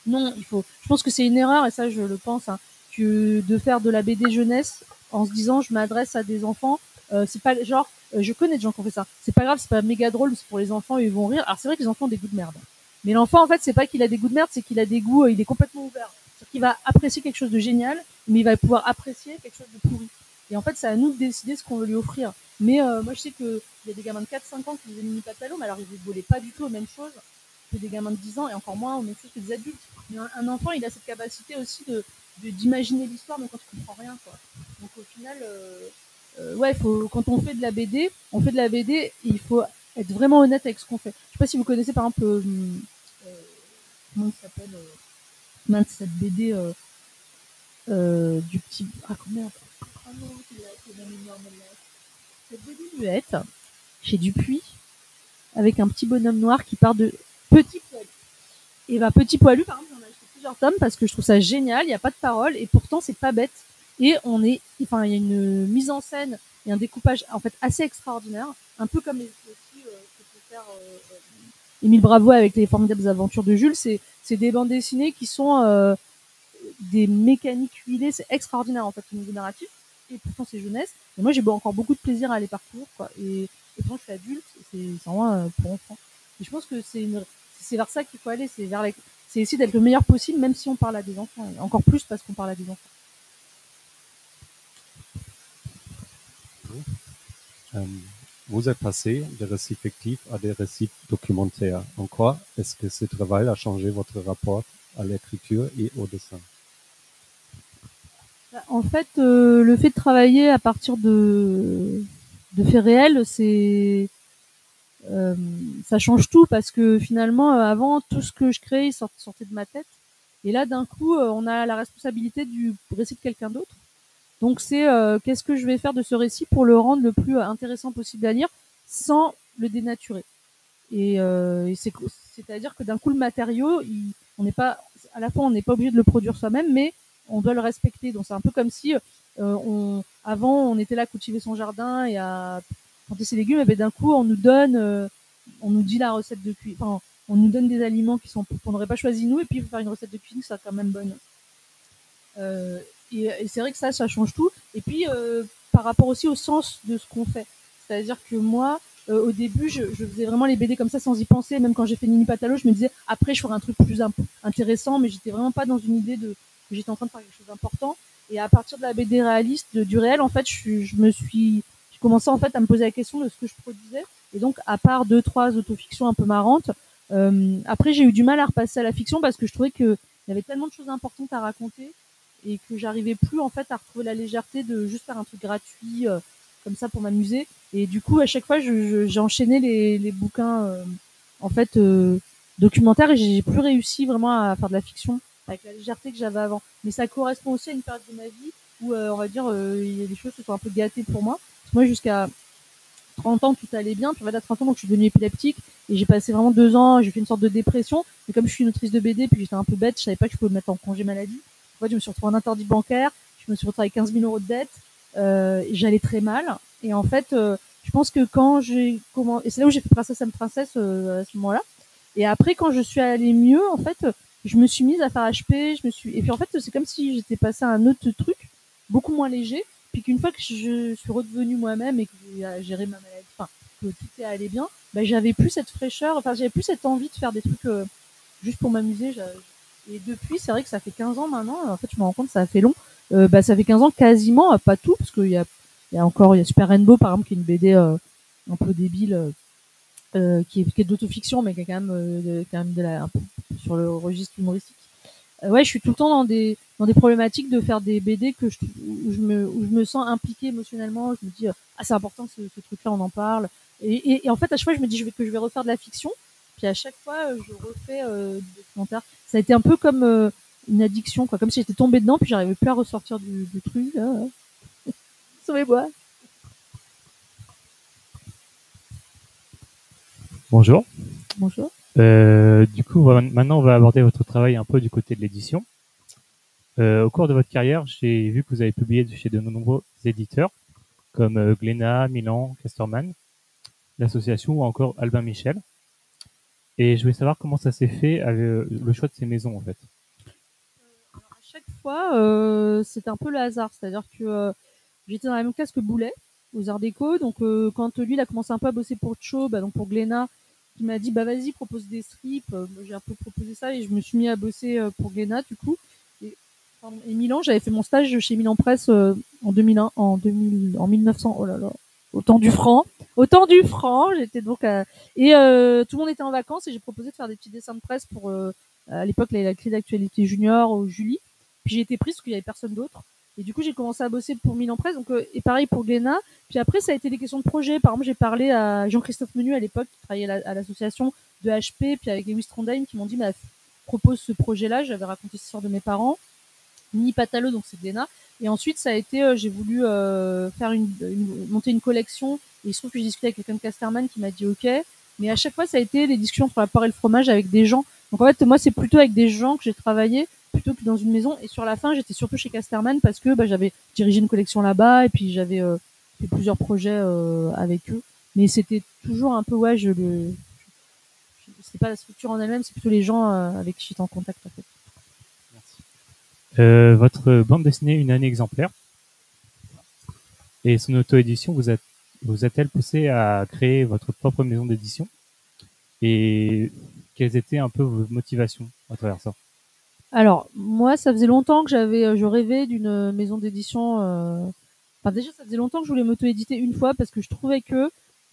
non, je pense que c'est une erreur, et ça, je le pense, hein, que de faire de la BD jeunesse en se disant, je m'adresse à des enfants. C'est pas genre, je connais des gens qui ont fait ça. C'est pas grave, c'est pas méga drôle, c'est pour les enfants, ils vont rire. Alors c'est vrai que les enfants ont des goûts de merde. Mais l'enfant, en fait, c'est pas qu'il a des goûts de merde, c'est qu'il a des goûts, il est complètement ouvert. C'est-à-dire qu'il va apprécier quelque chose de génial, mais il va pouvoir apprécier quelque chose de pourri. Et en fait, c'est à nous de décider ce qu'on veut lui offrir. Mais moi, je sais qu'il y a des gamins de 4-5 ans qui faisaient mini patalo, mais alors ils ne volaient pas du tout aux mêmes choses que des gamins de 10 ans, et encore moins aux mêmes choses que des adultes. Mais un enfant, il a cette capacité aussi d'imaginer l'histoire, même quand il comprend rien, quoi. Donc au final, ouais, quand on fait de la BD, et il faut être vraiment honnête avec ce qu'on fait. Je sais pas si vous connaissez par exemple, comment il s'appelle, cette BD du petit. Ah, comment? Ah non, c'est la énorme. Cette BD muette, chez Dupuis, avec un petit bonhomme noir qui part de Petit Poilu. Et ben, Petit Poilu, par exemple, j'en ai acheté plusieurs tomes parce que je trouve ça génial, il n'y a pas de parole, et pourtant c'est pas bête. Et il y a une mise en scène et un découpage, en fait, assez extraordinaire, un peu comme les aussi, que peut faire Émile Bravo avec les formidables aventures de Jules. C'est des bandes dessinées qui sont des mécaniques huilées, c'est extraordinaire en fait au niveau narratif, et pourtant c'est jeunesse. Et moi j'ai encore beaucoup de plaisir à les parcourir, quoi. Et pourtant je suis adulte, c'est vraiment pour enfants. Et je pense que c'est vers ça qu'il faut aller, c'est essayer d'être le meilleur possible, même si on parle à des enfants, et encore plus parce qu'on parle à des enfants. Vous êtes passé des récits fictifs à des récits documentaires. En quoi est-ce que ce travail a changé votre rapport à l'écriture et au dessin? En fait, le fait de travailler à partir de faits réels, ça change tout, parce que finalement, avant, tout ce que je créais sortait de ma tête. Et là, d'un coup, on a la responsabilité du récit de quelqu'un d'autre. Donc c'est qu'est-ce que je vais faire de ce récit pour le rendre le plus intéressant possible à lire sans le dénaturer. Et c'est-à-dire que d'un coup, le matériau, on n'est pas, à la fois, on n'est pas obligé de le produire soi-même, mais on doit le respecter. Donc c'est un peu comme si avant, on était là à cultiver son jardin et à planter ses légumes, et ben d'un coup, on nous dit la recette de cuisine. Enfin, on nous donne des aliments qu'on n'aurait pas choisi nous, et puis il faut faire une recette de cuisine qui sera quand même bonne. Et c'est vrai que ça change tout. Et puis, par rapport aussi au sens de ce qu'on fait. C'est-à-dire que moi, au début, je faisais vraiment les BD comme ça sans y penser. Même quand j'ai fait Mini Patalo, je me disais, après, je ferai un truc plus intéressant, mais j'étais vraiment pas dans une idée que j'étais en train de faire quelque chose d'important. Et à partir de la BD réaliste, du réel, en fait, j'ai commencé en fait à me poser la question de ce que je produisais. Et donc, à part 2-3 autofictions un peu marrantes, après, j'ai eu du mal à repasser à la fiction parce que je trouvais qu'il y avait tellement de choses importantes à raconter, et que j'arrivais plus en fait à retrouver la légèreté de juste faire un truc gratuit comme ça pour m'amuser. Et du coup, à chaque fois, j'ai enchaîné les bouquins en fait documentaires, et j'ai plus réussi vraiment à faire de la fiction avec la légèreté que j'avais avant. Mais ça correspond aussi à une période de ma vie où on va dire il y a des choses qui sont un peu gâtées pour moi. Parce que moi, jusqu'à 30 ans, tout allait bien. Puis à 30 ans, donc je suis devenue épileptique, et j'ai passé vraiment 2 ans, j'ai fait une sorte de dépression. Mais comme je suis une autrice de BD, puis j'étais un peu bête, je savais pas que je pouvais me mettre en congé maladie. En fait, je me suis retrouvée en interdit bancaire, je me suis retrouvée avec 15 000 euros de dette, j'allais très mal. Et en fait, je pense que quand et c'est là où j'ai fait Princesse and Princesse à ce moment-là. Et après, quand je suis allée mieux, en fait, je me suis mise à faire HP, et puis en fait, c'est comme si j'étais passée à un autre truc, beaucoup moins léger. Puis qu'une fois que je suis redevenue moi-même et que j'ai géré ma maladie, enfin, que tout est allé bien, bah, j'avais plus cette fraîcheur, enfin, j'avais plus cette envie de faire des trucs juste pour m'amuser. Et depuis, c'est vrai que ça fait 15 ans maintenant, en fait, je me rends compte, ça a fait long. Ça fait 15 ans quasiment, pas tout, parce qu'il y a Super Rainbow, par exemple, qui est une BD un peu débile, qui est d'autofiction, mais qui est quand même un peu sur le registre humoristique. Ouais, je suis tout le temps dans des problématiques de faire des BD où je me sens impliquée émotionnellement. Je me dis c'est important ce truc-là, on en parle. Et en fait, à chaque fois, je me dis que je vais refaire de la fiction. Puis à chaque fois, je refais des documentaires. Ça a été un peu comme une addiction, quoi. Comme si j'étais tombée dedans, puis j'arrivais plus à ressortir du truc. Sauvez-moi. Bonjour. Bonjour. Du coup, maintenant, on va aborder votre travail un peu du côté de l'édition. Au cours de votre carrière, j'ai vu que vous avez publié chez de nombreux éditeurs, comme Glénat, Milan, Casterman, l'association, ou encore Albin Michel. Et je voulais savoir comment ça s'est fait avec le choix de ces maisons, en fait. Alors à chaque fois, c'était un peu le hasard. C'est-à-dire que j'étais dans la même classe que Boulet, aux Arts Déco. Donc quand lui, il a commencé un peu à bosser pour Cho, donc pour Glénat, qui m'a dit vas-y, propose des strips. J'ai un peu proposé ça, et je me suis mis à bosser pour Glénat, du coup. Et Milan, j'avais fait mon stage chez Milan Presse en 2001, en 1900. Oh là là, au temps du franc. J'étais donc et tout le monde était en vacances et j'ai proposé de faire des petits dessins de presse pour à l'époque la clé d'actualité junior ou Julie. Puis j'ai été prise parce qu'il y avait personne d'autre. Et du coup, j'ai commencé à bosser pour Milan Presse. Donc et pareil pour Glénat. Puis après, ça a été des questions de projet. Par exemple, j'ai parlé à Jean-Christophe Menu à l'époque qui travaillait à l'association de HP, puis avec Lewis Trondheim qui m'ont dit propose ce projet-là. J'avais raconté cette histoire de mes parents. Mini Patalo, donc c'est Glénat. Et ensuite, ça a été, j'ai voulu faire monter une collection. Et il se trouve que j'ai discuté avec quelqu'un de Casterman qui m'a dit OK. Mais à chaque fois, ça a été les discussions entre la part et le fromage avec des gens. Donc en fait, moi, c'est plutôt avec des gens que j'ai travaillé plutôt que dans une maison. Et sur la fin, j'étais surtout chez Casterman parce que j'avais dirigé une collection là-bas et puis j'avais fait plusieurs projets avec eux. Mais c'était toujours un peu, c'est pas la structure en elle-même, c'est plutôt les gens avec qui j'étais en contact en fait. Votre bande dessinée Une année exemplaire et son auto-édition vous a-t-elle poussé à créer votre propre maison d'édition et quelles étaient un peu vos motivations à travers ça? Alors moi, ça faisait longtemps que je rêvais d'une maison d'édition. Enfin déjà, ça faisait longtemps que je voulais m'auto-éditer une fois parce que je trouvais que,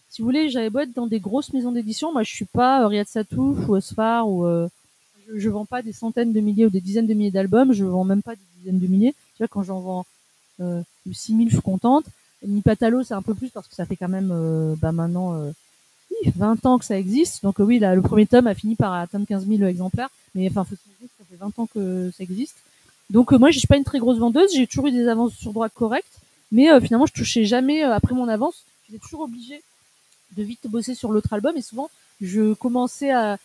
si vous voulez, j'avais beau être dans des grosses maisons d'édition, moi je suis pas Riyad Satouf ou Osfar ou je vends pas des centaines de milliers ou des dizaines de milliers d'albums, je vends même pas des dizaines de milliers. Tu vois, quand j'en vends 6000, je suis contente. Ni Patalo, c'est un peu plus parce que ça fait quand même maintenant 20 ans que ça existe. Donc oui, là, le premier tome a fini par atteindre 15 000 exemplaires. Mais enfin, faut se dire que ça fait 20 ans que ça existe. Donc moi, je suis pas une très grosse vendeuse. J'ai toujours eu des avances sur droit correctes. Mais finalement, je touchais jamais après mon avance. J'étais toujours obligée de vite bosser sur l'autre album. Et souvent, je commençais à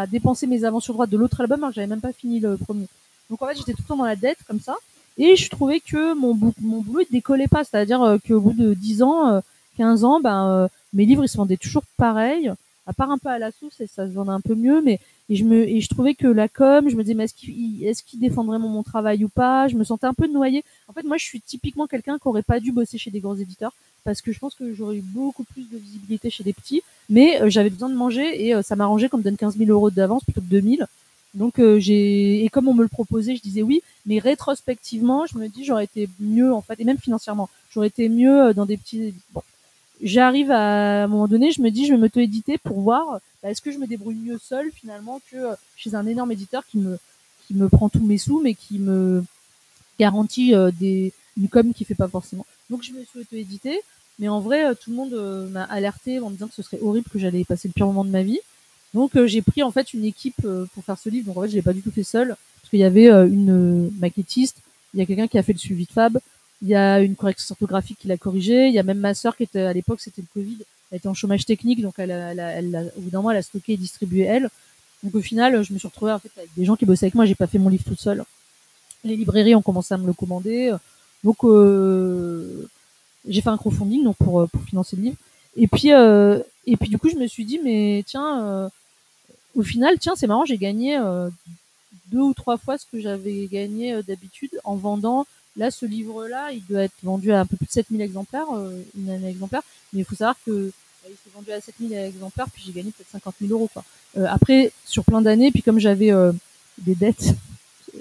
dépenser mes avances sur droite de l'autre album alors que j'avais même pas fini le premier. Donc en fait, j'étais tout le temps dans la dette comme ça. Et je trouvais que mon boulot il décollait pas. C'est-à-dire qu'au bout de 10 ans, 15 ans, mes livres ils se vendaient toujours pareil, à part un peu à la sauce et ça se vendait un peu mieux. Mais et je trouvais que la com, je me disais mais est-ce qu'il défendrait mon travail ou pas? Je me sentais un peu noyée. En fait, moi, je suis typiquement quelqu'un qui aurait pas dû bosser chez des gros éditeurs parce que je pense que j'aurais eu beaucoup plus de visibilité chez des petits. Mais j'avais besoin de manger et ça m'arrangeait qu'on me donne 15 000 euros d'avance plutôt que 2000. Donc et comme on me le proposait, je disais oui. Mais rétrospectivement, je me dis j'aurais été mieux en fait, et même financièrement, j'aurais été mieux dans des petits. Bon, j'arrive à un moment donné, je me dis je vais m'auto-éditer pour voir est-ce que je me débrouille mieux seule finalement que chez un énorme éditeur qui me prend tous mes sous mais qui me garantit une com qui fait pas forcément. Donc je me suis auto-éditée. Mais en vrai, tout le monde m'a alerté en me disant que ce serait horrible, que j'allais passer le pire moment de ma vie. Donc j'ai pris en fait une équipe pour faire ce livre. Donc en fait, je l'ai pas du tout fait seule parce qu'il y avait une maquettiste, il y a quelqu'un qui a fait le suivi de Fab, il y a une correction orthographique qui l'a corrigé, il y a même ma sœur qui était à l'époque, c'était le Covid, elle était en chômage technique, donc au bout d'un mois, elle a stocké et distribué elle. Donc au final, je me suis retrouvée en fait avec des gens qui bossaient avec moi. J'ai pas fait mon livre toute seule. Les librairies ont commencé à me le commander. Donc j'ai fait un crowdfunding donc pour financer le livre. Et puis du coup je me suis dit mais tiens au final c'est marrant, j'ai gagné 2 ou 3 fois ce que j'avais gagné d'habitude en vendant. Là ce livre là il doit être vendu à un peu plus de 7000 exemplaires, une année exemplaire, mais il faut savoir que il s'est vendu à 7000 exemplaires puis j'ai gagné peut-être 50 000 euros quoi. Après sur plein d'années puis comme j'avais des dettes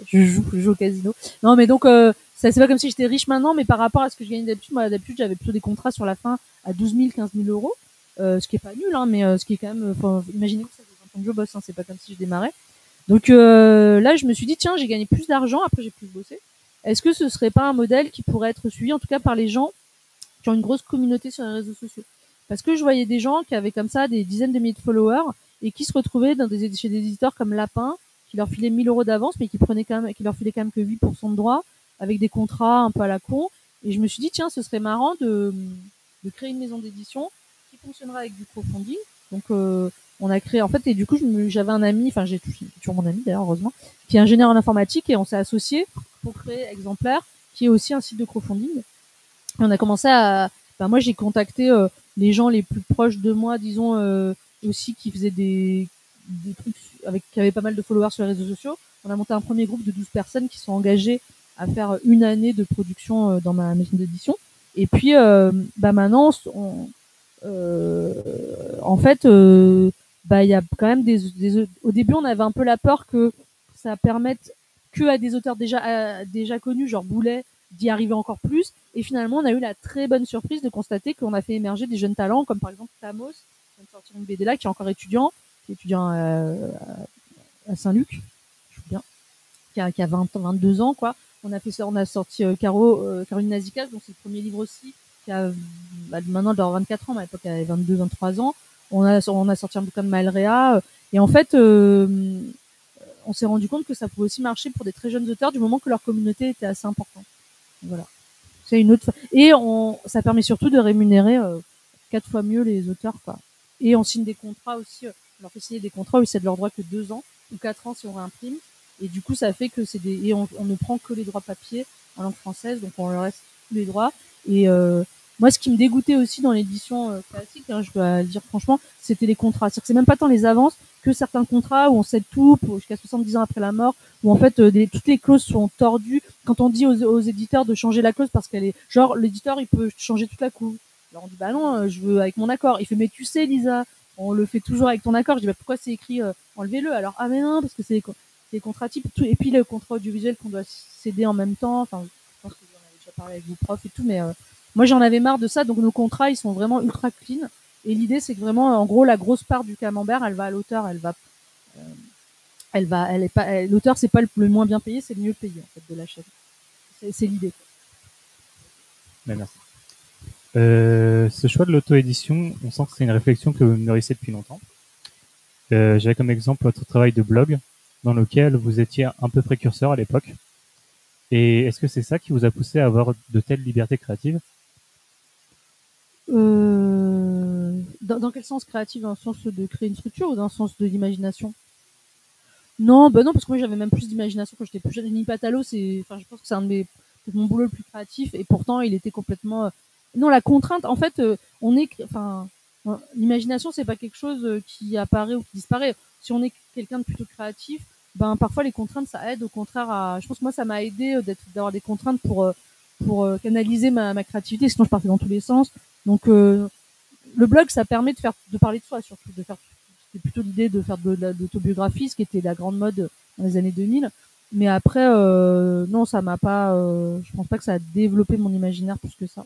je joue au casino. Non, mais donc, ça c'est pas comme si j'étais riche maintenant, mais par rapport à ce que je gagnais d'habitude, moi d'habitude j'avais plutôt des contrats sur la fin à 12 000, 15 000 euros, ce qui est pas nul, hein, mais ce qui est quand même, imaginez que ça fait 20 ans que je bosse, hein, c'est pas comme si je démarrais. Donc là, je me suis dit tiens, j'ai gagné plus d'argent, après j'ai plus bossé. Est-ce que ce serait pas un modèle qui pourrait être suivi, en tout cas par les gens qui ont une grosse communauté sur les réseaux sociaux? Parce que je voyais des gens qui avaient comme ça des dizaines de milliers de followers et qui se retrouvaient chez des éditeurs comme Lapin, qui leur filait 1000 euros d'avance, mais qui leur filait quand même que 8% de droits, avec des contrats un peu à la con. Et je me suis dit, tiens, ce serait marrant de créer une maison d'édition qui fonctionnera avec du crowdfunding. Donc, on a créé, en fait, et du coup, j'avais un ami, enfin, j'ai toujours mon ami d'ailleurs, heureusement, qui est ingénieur en informatique, et on s'est associés pour créer Exemplaire, qui est aussi un site de crowdfunding. Et on a commencé moi, j'ai contacté les gens les plus proches de moi, disons, aussi, qui faisaient des trucs qui avaient pas mal de followers sur les réseaux sociaux. On a monté un premier groupe de 12 personnes qui sont engagées à faire une année de production dans ma maison d'édition. Et puis, maintenant, en fait, il y a quand même au début, on avait un peu la peur que ça permette que à des auteurs déjà connus, genre Boulet, d'y arriver encore plus. Et finalement, on a eu la très bonne surprise de constater qu'on a fait émerger des jeunes talents, comme par exemple Tamos, qui vient de sortir une BD là, qui est encore étudiant, à Saint-Luc, je me souviens, qui a 22 ans, quoi. On a sorti Caroline Nazikas, donc c'est le premier livre aussi, qui a maintenant elle doit avoir 24 ans, mais à l'époque elle avait 22-23 ans. On a sorti un bouquin de Maël Réa, et en fait, on s'est rendu compte que ça pouvait aussi marcher pour des très jeunes auteurs du moment que leur communauté était assez importante. Voilà. C'est une autre. Et ça permet surtout de rémunérer 4 fois mieux les auteurs, quoi. Et on signe des contrats aussi. On leur fait signer des contrats où c'est de leur droit que 2 ans ou 4 ans si on réimprime. Et du coup, ça fait que et on ne prend que les droits papier en langue française, donc on leur reste tous les droits. Et moi, ce qui me dégoûtait aussi dans l'édition classique, je dois le dire franchement, c'était les contrats. C'est-à-dire que c'est même pas tant les avances que certains contrats où on cède tout jusqu'à 70 ans après la mort, où en fait toutes les clauses sont tordues. Quand on dit aux éditeurs de changer la clause parce qu'elle est genre l'éditeur il peut changer toute la clause. Alors on dit bah non, je veux avec mon accord. Il fait mais tu sais Lisa, on le fait toujours avec ton accord. Je dis bah pourquoi c'est écrit enlevez-le. Alors ah mais non parce que c'est les contrats types et puis le contrat audiovisuel qu'on doit céder en même temps. Enfin je pense que j'en avais déjà parlé avec vos profs et tout, mais moi j'en avais marre de ça. Donc nos contrats ils sont vraiment ultra clean. Et l'idée, c'est que vraiment, en gros, la grosse part du camembert, elle va à l'auteur, l'auteur, c'est pas le moins bien payé, c'est le mieux payé, en fait, de la chaîne. C'est l'idée. Ben, merci. Ce choix de l'auto-édition, on sent que c'est une réflexion que vous mûrissez depuis longtemps. J'avais comme exemple votre travail de blog, dans lequel vous étiez un peu précurseur à l'époque. Et est-ce que c'est ça qui vous a poussé à avoir de telles libertés créatives? Dans quel sens créatif? Dans le sens de créer une structure ou dans le sens de l'imagination? Non, non, parce que moi j'avais même plus d'imagination quand j'étais plus jeune. Nini Patalo, je pense que c'est mon boulot le plus créatif, et pourtant il était complètement. Non, la contrainte, en fait, l'imagination c'est pas quelque chose qui apparaît ou qui disparaît. Si on est quelqu'un de plutôt créatif, ben parfois les contraintes ça aide au contraire à. Je pense que moi ça m'a aidé d'avoir des contraintes pour canaliser ma créativité, sinon je partais dans tous les sens. Donc le blog, ça permet de parler de soi, surtout c'était plutôt l'idée de faire de l'autobiographie, ce qui était la grande mode dans les années 2000. Mais après, non, ça m'a pas. Je pense pas que ça a développé mon imaginaire plus que ça.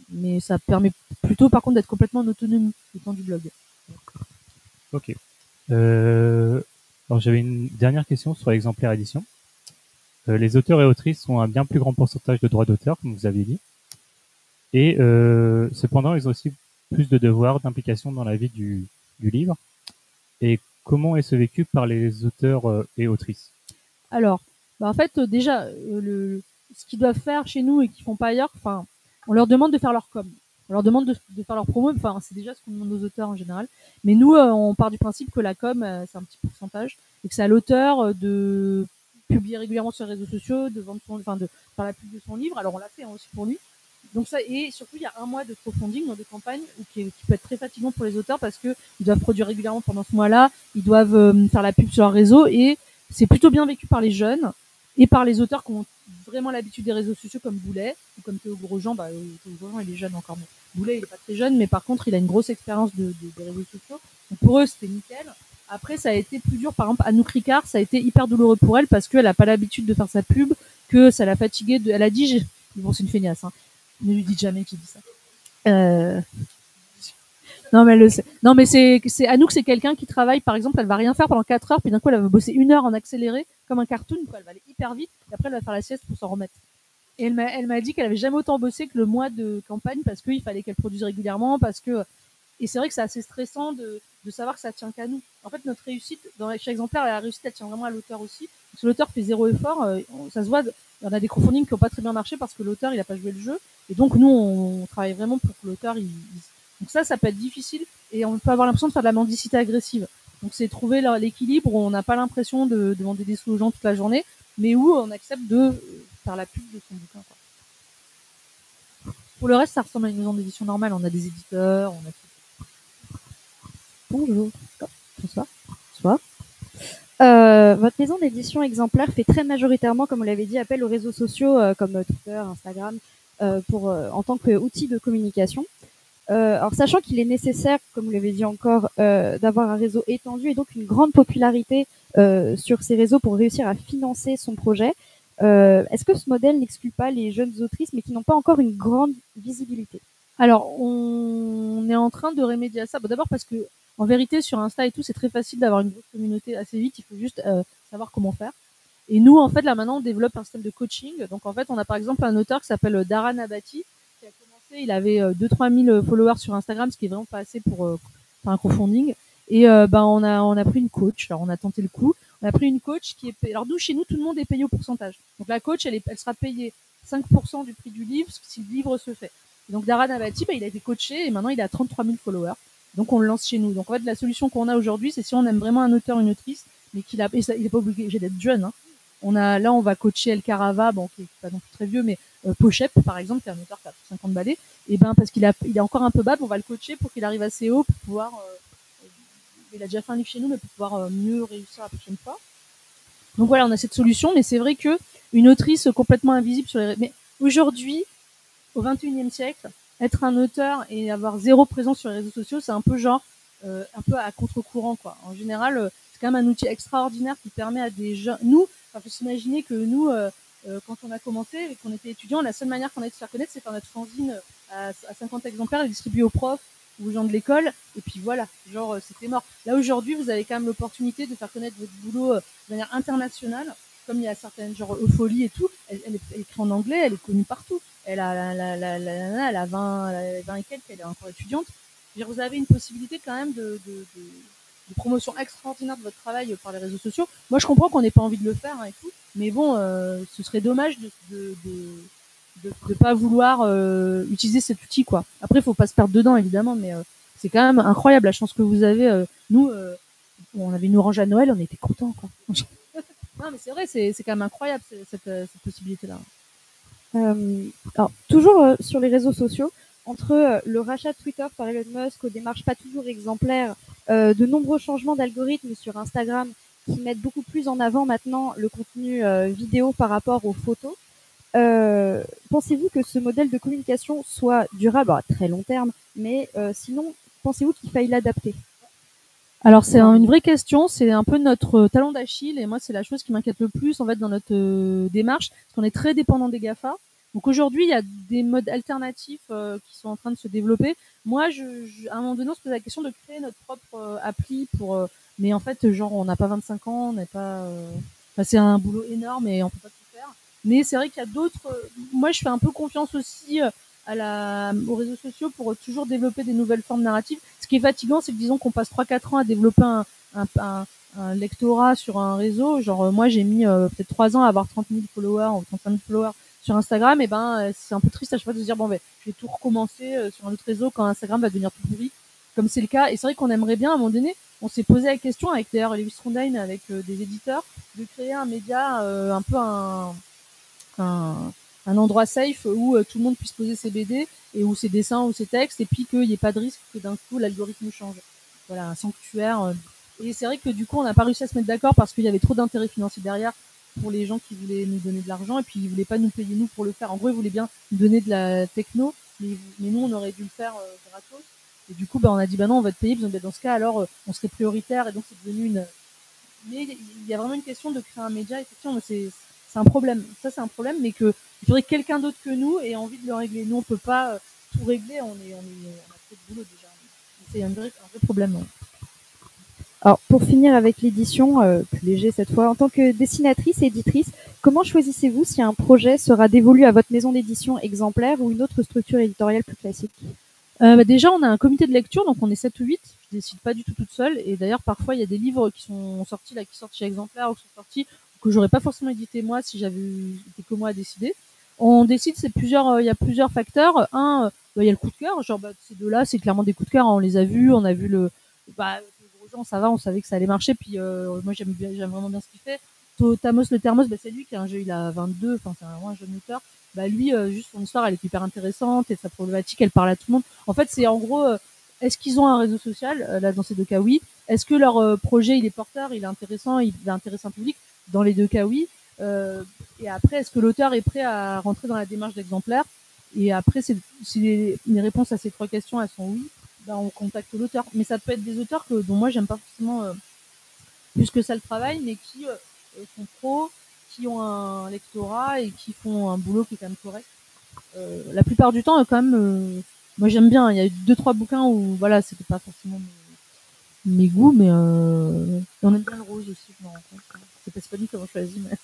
Mais ça permet plutôt, par contre, d'être complètement en autonomie le temps du blog. Ok. Alors j'avais une dernière question sur l'exemplaire édition. Les auteurs et autrices ont un bien plus grand pourcentage de droits d'auteur, comme vous aviez dit. Et cependant, ils ont aussi plus de devoirs, d'implication dans la vie du livre. Et comment est-ce vécu par les auteurs et autrices? Alors, en fait, déjà, ce qu'ils doivent faire chez nous et qu'ils font pas ailleurs, on leur demande de faire leur com. On leur demande de faire leur promo. C'est déjà ce qu'on demande aux auteurs en général. Mais nous, on part du principe que la com, c'est un petit pourcentage et que c'est à l'auteur de publier régulièrement sur les réseaux sociaux, de faire la pub de son livre. Alors on l'a fait aussi pour lui. Donc ça, et surtout il y a un mois de crowdfunding dans des campagnes qui peut être très fatigant pour les auteurs parce que ils doivent produire régulièrement pendant ce mois-là, ils doivent faire la pub sur leur réseau, et c'est plutôt bien vécu par les jeunes et par les auteurs qui ont vraiment l'habitude des réseaux sociaux comme Boulet ou comme Théo Grosjean. Théo Grosjean il est jeune encore, mais Boulet il est pas très jeune, mais par contre il a une grosse expérience des réseaux sociaux. Donc pour eux c'était nickel. Après ça a été plus dur, par exemple Anouk Ricard, ça a été hyper douloureux pour elle parce qu'elle a pas l'habitude de faire sa pub, que ça l'a fatiguée. Elle a dit, bon c'est une feignasse, hein. Ne lui dites jamais qu'il dit ça. Non mais c'est Anouk, c'est quelqu'un qui travaille, par exemple, elle va rien faire pendant 4 heures, puis d'un coup elle va bosser 1 heure en accéléré comme un cartoon, quoi. Elle va aller hyper vite, et après elle va faire la sieste pour s'en remettre. Et elle m'a dit qu'elle avait jamais autant bossé que le mois de campagne parce qu'il fallait qu'elle produise régulièrement, et c'est vrai que c'est assez stressant de savoir que ça tient qu'à nous. En fait, notre réussite dans chaque exemplaire, la réussite elle tient vraiment à l'auteur aussi. Parce que l'auteur fait 0 effort, ça se voit. Il y en a des crowdfunding qui n'ont pas très bien marché parce que l'auteur il a pas joué le jeu, et donc nous on travaille vraiment pour que l'auteur donc ça peut être difficile, et on peut avoir l'impression de faire de la mendicité agressive. Donc c'est trouver l'équilibre où on n'a pas l'impression de demander des sous aux gens toute la journée, mais où on accepte de faire la pub de son bouquin, quoi. Pour le reste, ça ressemble à une maison d'édition normale. On a des éditeurs, on a tout. Bonjour. Bonsoir. Bonsoir. Votre maison d'édition exemplaire fait très majoritairement, comme vous l'avez dit, appel aux réseaux sociaux comme Twitter, Instagram, en tant qu'outil de communication. Alors sachant qu'il est nécessaire, comme vous l'avez dit encore, d'avoir un réseau étendu et donc une grande popularité sur ces réseaux pour réussir à financer son projet, est-ce que ce modèle n'exclut pas les jeunes autrices mais qui n'ont pas encore une grande visibilité? Alors, on est en train de remédier à ça. Bon, d'abord parce que, en vérité, sur Insta et tout, c'est très facile d'avoir une grosse communauté assez vite. Il faut juste savoir comment faire. Et nous, en fait, là maintenant, on développe un système de coaching. Donc, en fait, on a par exemple un auteur qui s'appelle Dara Nabati, qui a commencé, il avait 2-3 000 followers sur Instagram, ce qui est vraiment pas assez pour faire un crowdfunding. Et on a pris une coach. Alors, on a tenté le coup. On a pris une coach qui est payée. Alors, nous, chez nous, tout le monde est payé au pourcentage. Donc, la coach, elle sera payée 5% du prix du livre si le livre se fait. Et donc, Dara Nabati, il a été coaché et maintenant, il a 33 000 followers. Donc, on le lance chez nous. Donc, en fait, la solution qu'on a aujourd'hui, c'est si on aime vraiment un auteur, une autrice, mais il est pas obligé d'être jeune, hein. On va coacher El Carava, bon, qui est pas non plus très vieux, mais Pochep, par exemple, qui est un auteur qui a 50 balais, et parce qu'il est encore un peu bas, on va le coacher pour qu'il arrive assez haut pour pouvoir, il a déjà fait un livre chez nous, mais pour pouvoir mieux réussir la prochaine fois. Donc voilà, on a cette solution, mais c'est vrai que une autrice complètement invisible sur les, mais aujourd'hui, au XXIe siècle, être un auteur et avoir zéro présence sur les réseaux sociaux, c'est un peu genre, un peu à contre-courant, quoi. En général, c'est quand même un outil extraordinaire qui permet à des gens, nous, faut s'imaginer que nous, quand on a commencé et qu'on était étudiants, la seule manière qu'on a de se faire connaître, c'est faire notre fanzine à 50 exemplaires et distribuer aux profs ou aux gens de l'école. Et puis voilà, genre, c'était mort. Là, aujourd'hui, vous avez quand même l'opportunité de faire connaître votre boulot de manière internationale. Comme il y a certaines, genre, Eupholie et tout, elle écrit en anglais, elle est connue partout. Elle a 20 et quelques, elle est encore étudiante. Vous avez une possibilité quand même de promotion extraordinaire de votre travail par les réseaux sociaux. Moi, je comprends qu'on n'ait pas envie de le faire, hein, et tout, mais bon, ce serait dommage de pas vouloir utiliser cet outil, quoi. Après, il faut pas se perdre dedans, évidemment, mais c'est quand même incroyable la chance que vous avez. Nous, on avait une orange à Noël, on était contents, quoi. Non, mais c'est vrai, c'est quand même incroyable cette possibilité-là. Alors, toujours sur les réseaux sociaux, entre le rachat de Twitter par Elon Musk aux démarches pas toujours exemplaires, de nombreux changements d'algorithmes sur Instagram qui mettent beaucoup plus en avant maintenant le contenu vidéo par rapport aux photos. Pensez-vous que ce modèle de communication soit durable à très long terme, mais sinon, pensez-vous qu'il faille l'adapter? Alors c'est une vraie question, c'est un peu notre talon d'Achille et moi c'est la chose qui m'inquiète le plus en fait dans notre démarche, parce qu'on est très dépendant des GAFA. Donc aujourd'hui il y a des modes alternatifs qui sont en train de se développer. Moi à un moment donné on se pose la question de créer notre propre appli pour, mais en fait genre on n'a pas 25 ans, on n'est pas, enfin, c'est un boulot énorme et on peut pas tout faire. Mais c'est vrai qu'il y a d'autres. Moi je fais un peu confiance aussi aux réseaux sociaux pour toujours développer des nouvelles formes narratives. Ce qui est fatigant, c'est que disons qu'on passe 3-4 ans à développer un lectorat sur un réseau. Genre moi j'ai mis peut-être 3 ans à avoir 30 000 followers ou 35 000 followers sur Instagram. Et c'est un peu triste à chaque fois de se dire bon je vais tout recommencer sur un autre réseau quand Instagram va devenir tout pourri, comme c'est le cas. Et c'est vrai qu'on aimerait bien à un moment donné. On s'est posé la question avec d'ailleurs Lewis Trondheim, avec des éditeurs, de créer un média un peu un endroit safe où tout le monde puisse poser ses BD et où ses dessins ou ses textes, et puis qu'il n'y ait pas de risque que d'un coup l'algorithme change. Voilà, un sanctuaire. Et c'est vrai que du coup on n'a pas réussi à se mettre d'accord parce qu'il y avait trop d'intérêts financiers derrière pour les gens qui voulaient nous donner de l'argent, et puis ils voulaient pas nous payer nous pour le faire. En gros ils voulaient bien nous donner de la techno, mais nous on aurait dû le faire gratos. Et du coup on a dit non, on va te payer. Dans ce cas alors on serait prioritaire, et donc c'est devenu une. Mais il y a vraiment une question de créer un média, effectivement, c'est un problème. Ça, c'est un problème, mais il faudrait que quelqu'un d'autre que nous ait envie de le régler. Nous, on peut pas tout régler, on a trop de boulot déjà. C'est un vrai problème. Ouais. Alors, pour finir avec l'édition, plus léger cette fois, en tant que dessinatrice et éditrice, comment choisissez-vous si un projet sera dévolu à votre maison d'édition exemplaire ou une autre structure éditoriale plus classique? Déjà, on a un comité de lecture, donc on est 7 ou 8. Je décide pas du tout toute seule. Et d'ailleurs, parfois, il y a des livres qui sont sortis, qui sortent chez Exemplaire ou qui sont sortis, que j'aurais pas forcément édité moi si j'avais été que moi à décider. On décide, il y a plusieurs facteurs. Il y a le coup de cœur. Genre, ces deux-là, c'est clairement des coups de cœur. On les a vus, on a vu le Grosjean, ça va, on savait que ça allait marcher. Puis, moi, j'aime vraiment bien ce qu'il fait. Tamos le Thermos, c'est lui qui a un jeu, il a 22, enfin, c'est vraiment un jeune auteur. Lui, juste son histoire, elle est hyper intéressante, et sa problématique, elle parle à tout le monde. En fait, c'est en gros, est-ce qu'ils ont un réseau social? Là, dans ces deux cas, oui. Est-ce que leur projet, il est porteur, il est intéressant, il va intéresser un public? Dans les deux cas, oui. Et après, est-ce que l'auteur est prêt à rentrer dans la démarche d'exemplaire? Et après, si les réponses à ces 3 questions, elles sont oui, ben on contacte l'auteur. Mais ça peut être des auteurs dont moi j'aime pas forcément plus que ça le travail, mais qui sont pros, qui ont un lectorat et qui font un boulot qui est quand même correct. La plupart du temps, quand même, moi j'aime bien. Il y a eu 2-3 bouquins où voilà, c'était pas forcément mes goûts, mais on aime bien le rose aussi, je me rends compte. C'est pas nous qui avons choisi, mais.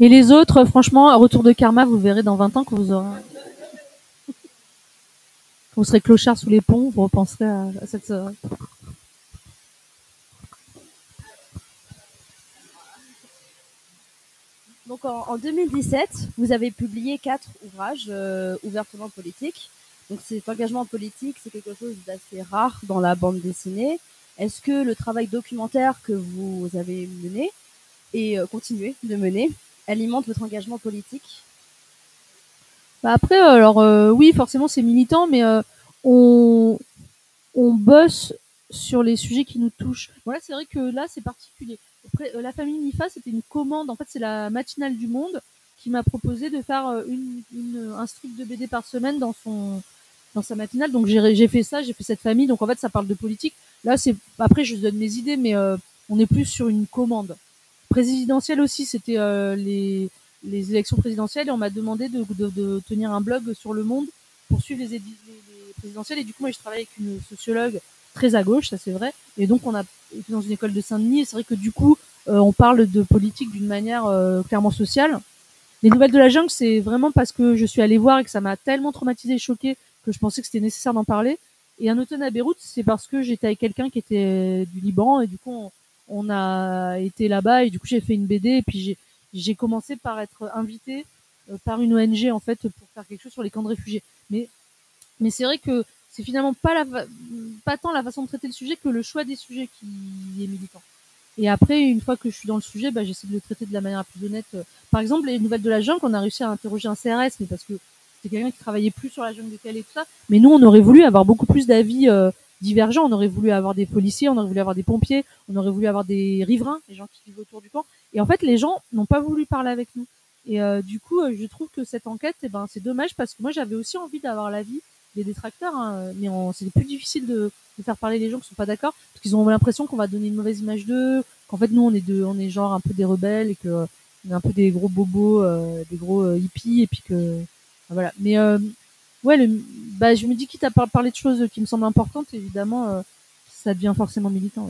Et les autres, franchement, à retour de karma, vous verrez dans 20 ans que vous aurez. Quand vous serez clochard sous les ponts, vous repenserez à cette. Donc en 2017, vous avez publié 4 ouvrages ouvertement politiques. Donc cet engagement politique, c'est quelque chose d'assez rare dans la bande dessinée. Est-ce que le travail documentaire que vous avez mené et continuez de mener alimente votre engagement politique? Bah après, alors oui, forcément c'est militant, mais on bosse sur les sujets qui nous touchent. Voilà, c'est vrai que là c'est particulier. Après, la famille Nifa, c'était une commande. En fait, c'est la matinale du Monde qui m'a proposé de faire un strip de BD par semaine dans sa matinale. Donc j'ai fait ça, j'ai fait cette famille. Donc en fait, ça parle de politique. Là, c'est après je donne mes idées, mais on est plus sur une commande présidentielle aussi. C'était les élections présidentielles et on m'a demandé de tenir un blog sur Le Monde pour suivre les présidentielles. Et du coup, moi, je travaille avec une sociologue très à gauche, ça c'est vrai. Et donc, on a été dans une école de Saint-Denis. Et c'est vrai que du coup, on parle de politique d'une manière clairement sociale. Les Nouvelles de la Jungle, c'est vraiment parce que je suis allée voir et que ça m'a tellement traumatisée et choquée que je pensais que c'était nécessaire d'en parler. Et Un automne à Beyrouth, c'est parce que j'étais avec quelqu'un qui était du Liban et du coup, on a été là-bas et du coup, j'ai fait une BD et puis j'ai commencé par être invitée par une ONG en fait pour faire quelque chose sur les camps de réfugiés. Mais c'est vrai que c'est finalement pas tant la façon de traiter le sujet que le choix des sujets qui est militant. Et après, une fois que je suis dans le sujet, j'essaie de le traiter de la manière la plus honnête. Par exemple, les Nouvelles de la Jungle, on a réussi à interroger un CRS, mais parce que c'était quelqu'un qui travaillait plus sur la jungle de Calais et tout ça. Mais nous, on aurait voulu avoir beaucoup plus d'avis divergents. On aurait voulu avoir des policiers, on aurait voulu avoir des pompiers, on aurait voulu avoir des riverains, les gens qui vivent autour du camp. Et en fait, les gens n'ont pas voulu parler avec nous. Et du coup, je trouve que cette enquête, c'est dommage parce que moi, j'avais aussi envie d'avoir l'avis des détracteurs, hein, mais c'est plus difficile de faire parler les gens qui sont pas d'accord parce qu'ils ont l'impression qu'on va donner une mauvaise image d'eux, qu'en fait nous on est genre un peu des rebelles et que on est un peu des gros bobos, des gros hippies et puis que voilà. Mais ouais, je me dis quitte à parler de choses qui me semblent importantes, évidemment, ça devient forcément militant.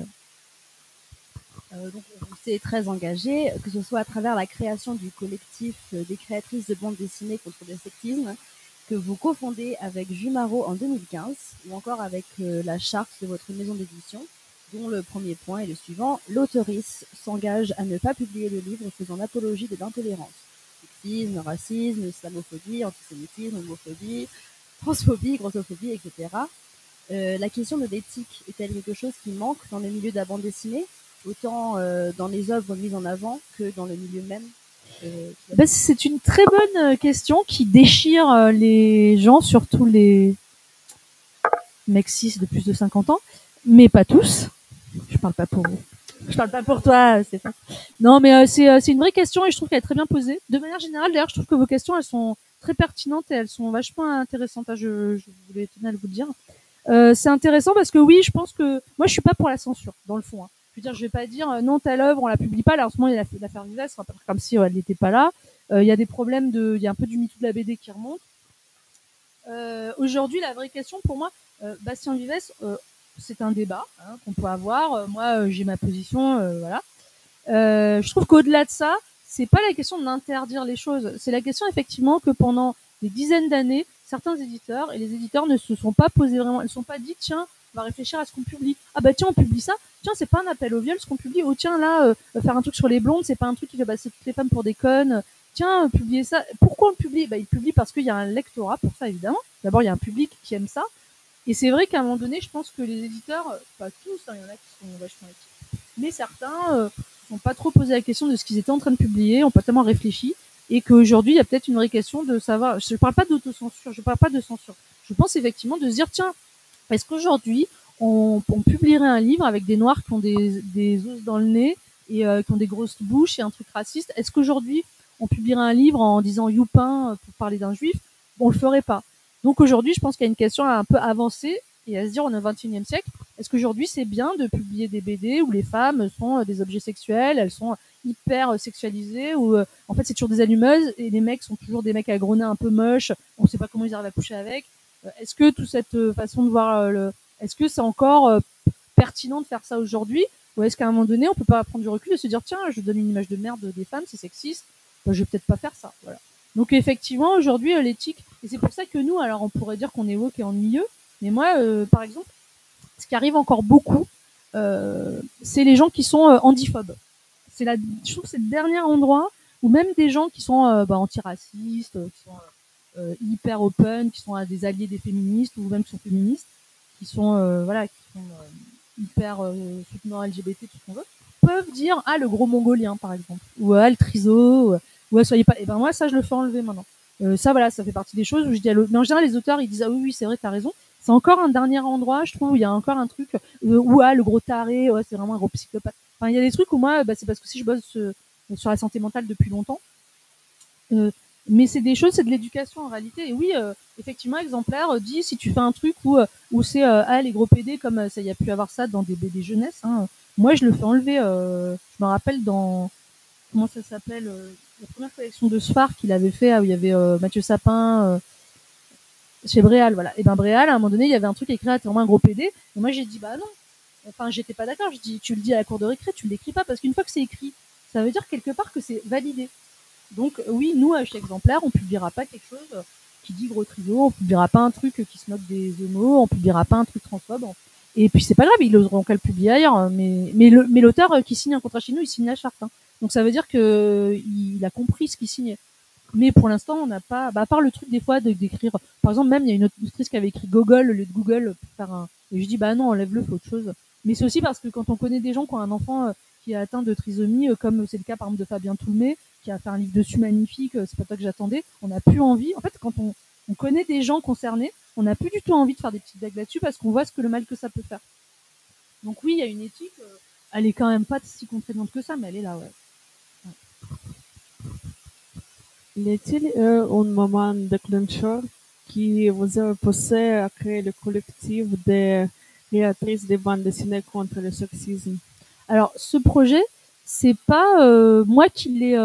Ouais. Donc vous êtes très engagé, que ce soit à travers la création du collectif des créatrices de bandes dessinées contre le sexisme, que vous cofondez avec Jumaro en 2015, ou encore avec la charte de votre maison d'édition, dont le premier point est le suivant: l'auteurice s'engage à ne pas publier de livres faisant l'apologie de l'intolérance. Sexisme, racisme, islamophobie, antisémitisme, homophobie, transphobie, grossophobie, etc. La question de l'éthique est-elle quelque chose qui manque dans le milieu de la bande dessinée, autant dans les œuvres mises en avant que dans le milieu même? C'est une très bonne question qui déchire les gens, surtout les mecs cis de plus de 50 ans, mais pas tous. Je parle pas pour vous. Je parle pas pour toi, Stéphane. Non, mais c'est une vraie question et je trouve qu'elle est très bien posée. De manière générale, d'ailleurs, je trouve que vos questions, elles sont très pertinentes et elles sont vachement intéressantes. Je voulais tenir à vous le dire. C'est intéressant parce que oui, je pense que moi, je suis pas pour la censure, dans le fond. Hein. Je veux dire, je vais pas dire non, telle œuvre, on la publie pas. Là, en ce moment, il y a l'affaire Vives, comme si elle n'était pas là. Il y a des problèmes il y a un peu du MeToo de la BD qui remonte. Aujourd'hui, la vraie question pour moi, Bastien Vives, c'est un débat qu'on peut avoir. Moi, j'ai ma position, voilà. Je trouve qu'au-delà de ça, c'est pas la question d'interdire les choses. C'est la question effectivement que pendant des dizaines d'années, certains éditeurs et les éditeurs ne se sont pas posés vraiment, ils ne sont pas dit tiens, on va réfléchir à ce qu'on publie. Ah bah tiens, on publie ça. Tiens, c'est pas un appel au viol ce qu'on publie. Oh tiens là, faire un truc sur les blondes, c'est pas un truc qui fait passer toutes les femmes pour des connes. Tiens, publier ça. Pourquoi on le publie? Bah il publie parce qu'il y a un lectorat pour ça évidemment. D'abord il y a un public qui aime ça. Et c'est vrai qu'à un moment donné, je pense que les éditeurs, pas tous, il y en a qui sont vachement éthiques, mais certains n'ont pas trop posé la question de ce qu'ils étaient en train de publier, n'ont pas tellement réfléchi, et qu'aujourd'hui, il y a peut-être une vraie question de savoir. Je ne parle pas d'autocensure, je ne parle pas de censure. Je pense effectivement de se dire, tiens, est-ce qu'aujourd'hui, on publierait un livre avec des noirs qui ont des os dans le nez et qui ont des grosses bouches et un truc raciste? Est-ce qu'aujourd'hui, on publierait un livre en disant youpin pour parler d'un juif? On le ferait pas. Donc aujourd'hui, je pense qu'il y a une question à un peu avancer et à se dire, on est au XXIe siècle, est-ce qu'aujourd'hui c'est bien de publier des BD où les femmes sont des objets sexuels, elles sont hyper sexualisées, où en fait c'est toujours des allumeuses et les mecs sont toujours des mecs à gros nez un peu moches, on sait pas comment ils arrivent à coucher avec. Est-ce que toute cette façon de voir est-ce que c'est encore pertinent de faire ça aujourd'hui, ou est-ce qu'à un moment donné on peut pas prendre du recul et se dire tiens, je donne une image de merde des femmes, c'est sexiste, je vais peut-être pas faire ça, voilà. Donc effectivement aujourd'hui l'éthique, et c'est pour ça que nous, alors on pourrait dire qu'on est woke et ennuyeux, mais moi par exemple, ce qui arrive encore beaucoup, c'est les gens qui sont handiphobes. Je trouve que c'est le dernier endroit où même des gens qui sont antiracistes, qui sont hyper open, qui sont des alliés des féministes ou même qui sont féministes, qui sont hyper soutenant LGBT, tout ce qu'on veut, peuvent dire le gros mongolien par exemple, ou le triso, ou soyez pas. Et ben moi ça je le fais enlever maintenant. Ça voilà, ça fait partie des choses où je dis mais en général les auteurs ils disent oui c'est vrai t'as raison. C'est encore un dernier endroit, je trouve, où il y a encore un truc où le gros taré, c'est vraiment un gros psychopathe. Enfin, il y a des trucs où moi, c'est parce que si je bosse sur la santé mentale depuis longtemps, mais c'est des choses, c'est de l'éducation en réalité. Et oui, effectivement, Exemplaire dit si tu fais un truc où c'est les gros PD comme ça, il y a pu avoir ça dans des BD jeunesse. Moi, je le fais enlever. Je me rappelle dans comment ça s'appelle la première collection de Sfar qu'il avait fait où il y avait Mathieu Sapin. Chez Bréal, voilà. Et ben Bréal, à un moment donné, il y avait un truc écrit à vraiment un gros PD. Et moi, j'ai dit bah non. Enfin, j'étais pas d'accord. Je dis tu le dis à la cour de récré, tu l'écris pas parce qu'une fois que c'est écrit, ça veut dire quelque part que c'est validé. Donc oui, nous chez Exemplaire, on publiera pas quelque chose qui dit gros trio, on publiera pas un truc qui se moque des homos, on publiera pas un truc transphobe. Et puis c'est pas grave, ils auront qu'à le publier ailleurs. Mais l'auteur qui signe un contrat chez nous, il signe la charte. Donc ça veut dire que il a compris ce qu'il signait. Mais pour l'instant, on n'a pas, à part le truc des fois d'écrire, par exemple, même il y a une autrice qui avait écrit Gogol au lieu de Google pour faire et je dis non, enlève-le, faut autre chose. Mais c'est aussi parce que quand on connaît des gens qui ont un enfant qui est atteint de trisomie, comme c'est le cas par exemple de Fabien Toulmé, qui a fait un livre dessus magnifique, c'est pas ça que j'attendais, on n'a plus envie. En fait, quand on connaît des gens concernés, on n'a plus du tout envie de faire des petites blagues là-dessus parce qu'on voit le mal que ça peut faire. Donc oui, il y a une éthique, elle est quand même pas si contraignante que ça, mais elle est là, ouais. Y a-t-il un moment déclencheur qui vous a poussé à créer le collectif des créatrices de bandes dessinées contre le sexisme? Alors, ce projet, c'est pas moi qui l'ai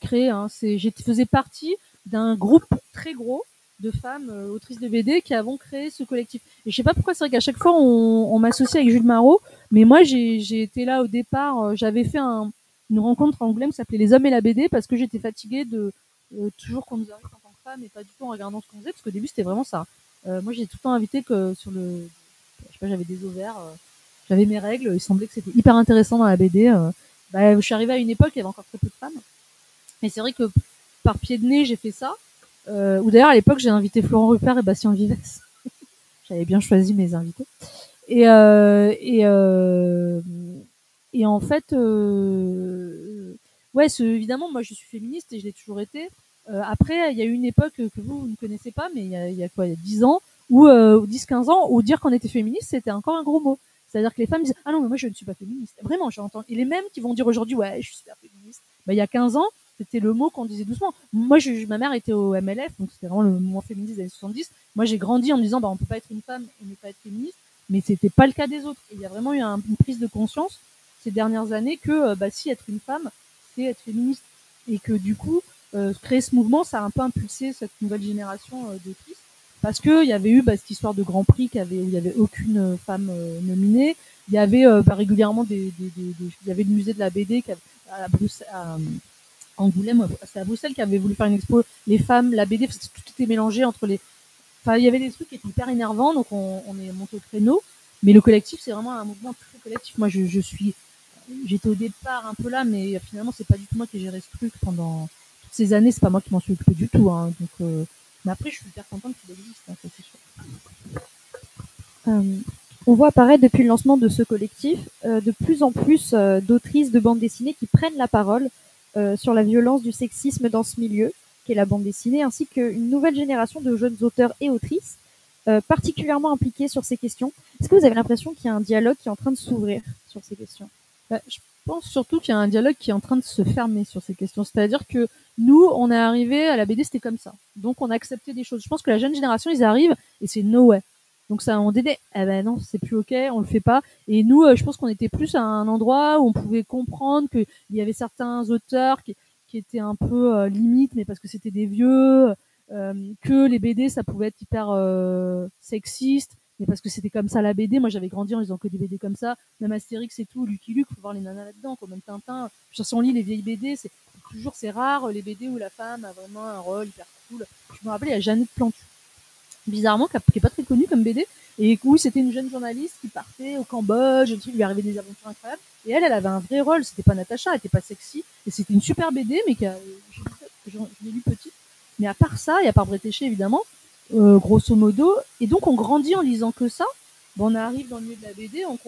créé. Je faisais partie d'un groupe très gros de femmes autrices de BD qui avons créé ce collectif. Et je sais pas pourquoi, c'est vrai qu'à chaque fois, on m'associe avec Jules Marot, mais moi, j'ai été là au départ. J'avais fait une rencontre à Angoulême qui s'appelait Les Hommes et la BD parce que j'étais fatiguée de toujours qu'on nous invite en tant que femme et pas du tout en regardant ce qu'on faisait, parce qu'au début c'était vraiment ça. Moi j'ai tout le temps invité que sur je sais pas, j'avais des ovaires, j'avais mes règles, il semblait que c'était hyper intéressant dans la BD. Je suis arrivée à une époque où il y avait encore très peu de femmes. Et c'est vrai que par pied de nez j'ai fait ça. Ou d'ailleurs à l'époque j'ai invité Florent Rupert et Bastien Vives. J'avais bien choisi mes invités. Et en fait, ouais, évidemment, moi je suis féministe et je l'ai toujours été. Après, il y a eu une époque que vous ne connaissez pas, mais il y a 10 ans, ou 10-15 ans, où dire qu'on était féministe, c'était encore un gros mot. C'est-à-dire que les femmes disent ah non mais moi je ne suis pas féministe. Vraiment, j'entends. Et les mêmes qui vont dire aujourd'hui ouais je suis super féministe. Bah il y a 15 ans c'était le mot qu'on disait doucement. Moi ma mère était au MLF donc c'était vraiment le mouvement féministe des années 70. Moi j'ai grandi en me disant bah on peut pas être une femme et ne pas être féministe, mais c'était pas le cas des autres. Et il y a vraiment eu une prise de conscience ces dernières années que bah si être une femme c'est être féministe et que du coup créer ce mouvement ça a un peu impulsé cette nouvelle génération d'autrices. Parce que il y avait eu cette histoire de Grand Prix où il y avait aucune femme nominée. Il y avait régulièrement il y avait le musée de la BD à Bruxelles, à Angoulême, c'est à Bruxelles qui avait voulu faire une expo les femmes, la BD, tout était mélangé entre les. Enfin, il y avait des trucs qui étaient hyper énervants, donc on est monté au créneau. Mais le collectif, c'est vraiment un mouvement très collectif. Moi, j'étais au départ un peu là, mais finalement, c'est pas du tout moi qui ai géré ce truc pendant toutes ces années. C'est pas moi qui m'en suis occupé du tout. Hein, donc mais après, je suis hyper contente qu'il existe, hein, ça, c'est sûr. On voit apparaître depuis le lancement de ce collectif de plus en plus d'autrices de bande dessinée qui prennent la parole sur la violence du sexisme dans ce milieu, qui est la bande dessinée, ainsi qu'une nouvelle génération de jeunes auteurs et autrices particulièrement impliqués sur ces questions. Est-ce que vous avez l'impression qu'il y a un dialogue qui est en train de s'ouvrir sur ces questions? Je pense surtout qu'il y a un dialogue qui est en train de se fermer sur ces questions. C'est-à-dire que nous, on est arrivé à la BD, c'était comme ça. Donc, on a accepté des choses. Je pense que la jeune génération, ils arrivent et c'est no way. Donc, ça, on dit, eh ben non, c'est plus ok, on le fait pas. Et nous, je pense qu'on était plus à un endroit où on pouvait comprendre qu'il y avait certains auteurs qui étaient un peu limites, mais parce que c'était des vieux, que les BD, ça pouvait être hyper sexiste. Mais parce que c'était comme ça la BD, moi j'avais grandi en lisant que des BD comme ça, même Astérix et tout, Lucky Luke, faut voir les nanas là-dedans, comme même Tintin. Si on lit les vieilles BD, c'est rare les BD où la femme a vraiment un rôle hyper cool. Je me rappelle, il y a Jeannette Plantu, bizarrement, qui est pas très connue comme BD, et oui, c'était une jeune journaliste qui partait au Cambodge, il lui arrivait des aventures incroyables, et elle avait un vrai rôle, c'était pas Natacha, elle était pas sexy, et c'était une super BD, mais je l'ai lu petite. Mais à part ça, et à part Bretéché évidemment, grosso modo, et donc on grandit en lisant que ça. Bon, on arrive dans le milieu de la BD, on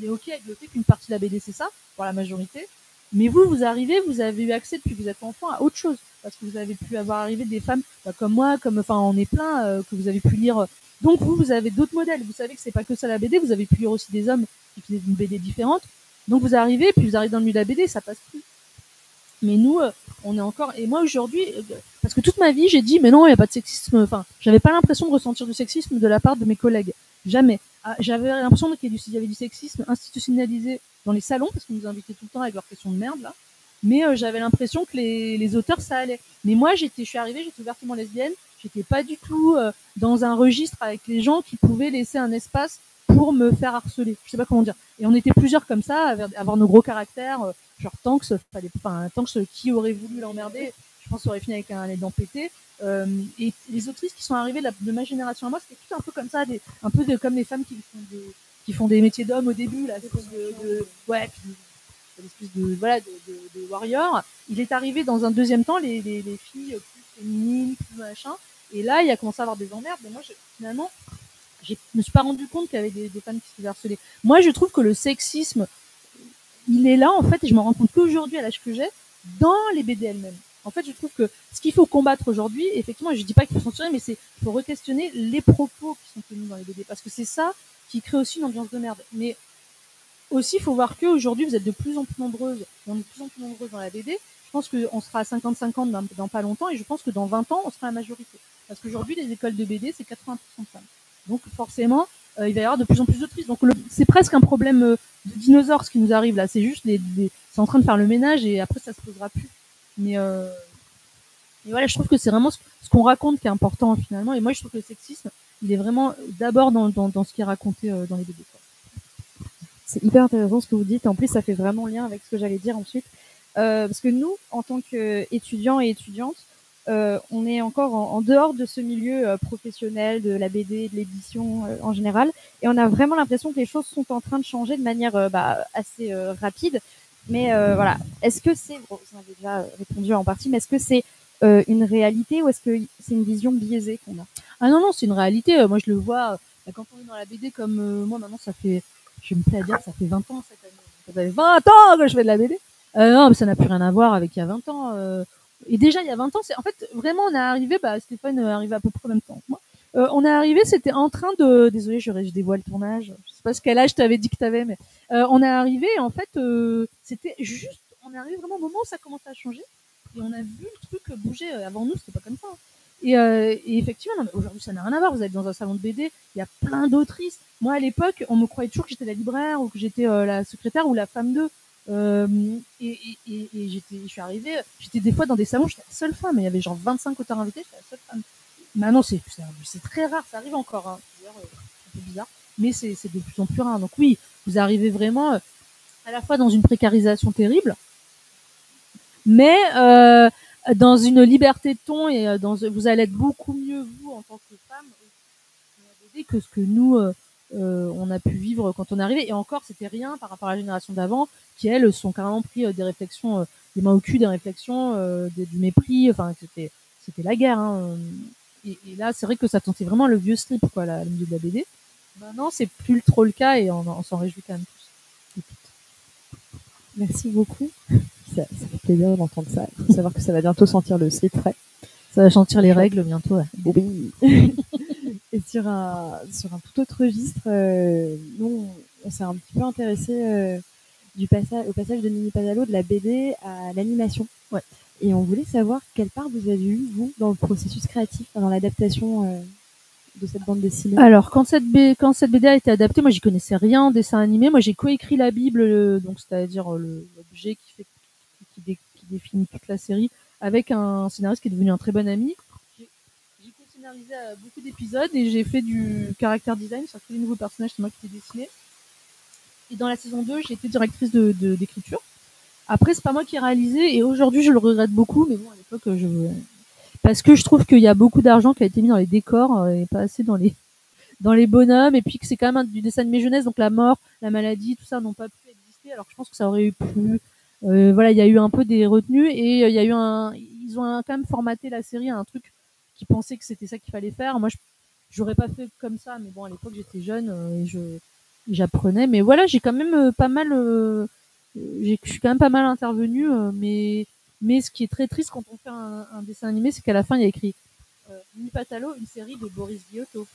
est ok avec le fait qu'une partie de la BD c'est ça, pour la majorité. Mais vous arrivez, vous avez eu accès depuis que vous êtes enfant à autre chose, parce que vous avez pu avoir arrivé des femmes comme moi, on est plein, que vous avez pu lire. Donc vous avez d'autres modèles. Vous savez que c'est pas que ça la BD, vous avez pu lire aussi des hommes qui faisaient une BD différente. Donc vous arrivez, puis vous arrivez dans le milieu de la BD, ça passe plus. Mais nous, on est encore. Et moi aujourd'hui, parce que toute ma vie, j'ai dit, mais non, il n'y a pas de sexisme. Enfin, j'avais pas l'impression de ressentir du sexisme de la part de mes collègues. Jamais. J'avais l'impression qu'il y avait du sexisme institutionnalisé dans les salons, parce qu'on nous invitait tout le temps avec leurs questions de merde là. Mais j'avais l'impression que les auteurs ça allait. Mais moi, je suis arrivée, j'étais ouvertement lesbienne. J'étais pas du tout dans un registre avec les gens qui pouvaient laisser un espace pour me faire harceler. Je sais pas comment dire. Et on était plusieurs comme ça, à avoir nos gros caractères. Genre Tanks, Tanks qui aurait voulu l'emmerder, je pense aurait fini avec les dents pétées. Et les autrices qui sont arrivées de ma génération à moi, c'était tout un peu comme ça, un peu comme les femmes qui font des métiers d'hommes au début, là, l'espèce de warrior. Il est arrivé dans un deuxième temps les filles plus féminines, plus machin. Et là, il a commencé à avoir des emmerdes. Mais moi, finalement, je me suis pas rendu compte qu'il y avait des femmes qui se faisaient harceler. Moi, je trouve que le sexisme, il est là, en fait, et je me rends compte qu'aujourd'hui, à l'âge que j'ai, dans les BD elles-mêmes. En fait, je trouve que ce qu'il faut combattre aujourd'hui, effectivement, je dis pas qu'il faut censurer, mais il faut re-questionner les propos qui sont tenus dans les BD, parce que c'est ça qui crée aussi une ambiance de merde. Mais aussi, il faut voir qu'aujourd'hui, vous êtes de plus en plus nombreuses, on est de plus en plus nombreuses dans la BD. Je pense qu'on sera à 50-50 dans pas longtemps, et je pense que dans 20 ans, on sera la majorité. Parce qu'aujourd'hui, les écoles de BD, c'est 80% de femmes. Donc, forcément, il va y avoir de plus en plus d'autrices. Donc, c'est presque un problème de dinosaures, ce qui nous arrive là. C'est juste c'est en train de faire le ménage, et après, ça se posera plus. Mais voilà, je trouve que c'est vraiment ce qu'on raconte qui est important, finalement. Et moi, je trouve que le sexisme, il est vraiment d'abord dans ce qui est raconté dans les BD. C'est hyper intéressant ce que vous dites. En plus, ça fait vraiment lien avec ce que j'allais dire ensuite. Parce que nous, en tant qu'étudiants et étudiantes, on est encore en dehors de ce milieu professionnel, de la BD, de l'édition en général. Et on a vraiment l'impression que les choses sont en train de changer de manière assez rapide. Mais voilà, est-ce que vous en avez déjà répondu en partie, mais est-ce que c'est une réalité ou est-ce que c'est une vision biaisée qu'on a? Ah non, c'est une réalité. Moi, je le vois quand on est dans la BD comme moi, maintenant, je me plais à dire que ça fait 20 ans cette année. Ça fait 20 ans que je fais de la BD. Non, mais ça n'a plus rien à voir avec il y a 20 ans. Et déjà, il y a 20 ans, en fait, vraiment, on est arrivé, Stéphane est arrivé à peu près en même temps que moi. On est arrivé, c'était en train de... Désolée, je dévoile ton âge. Je sais pas quel âge t'avais dit que t'avais, mais on est arrivé, en fait, c'était juste... On est arrivé vraiment au moment où ça commençait à changer. Et on a vu le truc bouger. Avant nous, c'était pas comme ça. Et effectivement, non, mais aujourd'hui, ça n'a rien à voir. Vous allez dans un salon de BD, il y a plein d'autrices. Moi, à l'époque, on me croyait toujours que j'étais la libraire ou que j'étais la secrétaire ou la femme d'eux. Et je suis arrivée, j'étais des fois dans des salons, j'étais la seule femme. Il y avait genre 25 auteurs invités, j'étais la seule femme. Maintenant, c'est très rare, ça arrive encore. Hein. D'ailleurs, c'est un peu bizarre, mais c'est de plus en plus rare. Donc oui, vous arrivez vraiment à la fois dans une précarisation terrible, mais dans une liberté de ton et vous allez être beaucoup mieux vous en tant que femme que ce que nous on a pu vivre quand on est arrivé. Et encore, c'était rien par rapport à la génération d'avant, qui elles sont carrément pris des réflexions, des mains au cul, des réflexions, du mépris. Enfin, c'était la guerre. Hein. Et là, c'est vrai que ça tentait vraiment le vieux strip, quoi, le milieu de la BD. Maintenant, c'est plus trop le cas et on s'en réjouit quand même tous. Merci beaucoup. Ça fait plaisir d'entendre ça. Il faut savoir que ça va bientôt sentir le slip frais. Ça va sentir les règles bientôt. Ouais. Oui. Et sur un tout autre registre, nous, on s'est un petit peu intéressé au passage de Mini Padalo de la BD à l'animation. Ouais. Et on voulait savoir quelle part vous avez eu, vous, dans le processus créatif, dans l'adaptation de cette bande dessinée. Alors, quand cette BD a été adaptée, moi, j'y connaissais rien en dessin animé. Moi, j'ai coécrit la Bible, donc c'est-à-dire l'objet qui définit toute la série, avec un scénariste qui est devenu un très bon ami. J'ai co-scénarisé beaucoup d'épisodes et j'ai fait du character design sur tous les nouveaux personnages, c'est moi qui les ai dessinés. Et dans la saison 2, j'ai été directrice d'écriture. Après, c'est pas moi qui ai réalisé et aujourd'hui, je le regrette beaucoup, mais bon, à l'époque, parce que je trouve qu'il y a beaucoup d'argent qui a été mis dans les décors et pas assez dans les bonhommes, et puis que c'est quand même du dessin animé jeunesse, donc la mort, la maladie, tout ça n'ont pas pu exister, alors que je pense que ça aurait eu pu... voilà, il y a eu un peu des retenues et il y a eu ils ont quand même formaté la série à un truc qui pensait que c'était ça qu'il fallait faire. Moi, j'aurais pas fait comme ça, mais bon, à l'époque, j'étais jeune et j'apprenais. Mais voilà, j'ai quand même pas mal... je suis quand même pas mal intervenue, mais ce qui est très triste quand on fait un dessin animé, c'est qu'à la fin, il y a écrit Mini Patalo, une série de Boris Giotto.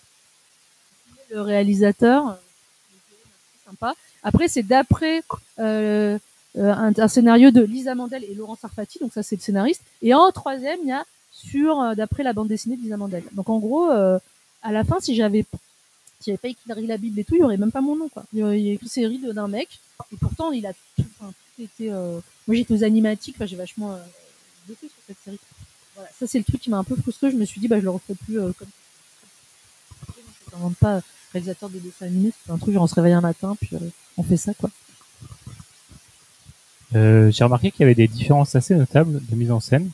Le réalisateur, sympa. Après, c'est d'après un scénario de Lisa Mandel et Laurent Sarfati, donc ça c'est le scénariste. Et en troisième, il y a d'après la bande dessinée de Lisa Mandel. Donc en gros, à la fin, si j'avais pas écrit la Bible et tout, il y aurait même pas mon nom, quoi. Il y a écrit une série d'un mec, et pourtant il a tout été. Moi j'étais aux animatiques, j'ai vachement bossé sur cette série. Voilà, ça c'est le truc qui m'a un peu frustré. Je me suis dit, je le referai plus comme ça. Je ne invente pas réalisateur de dessin animé, c'est un truc genre on se réveille un matin, puis on fait ça, quoi. J'ai remarqué qu'il y avait des différences assez notables de mise en scène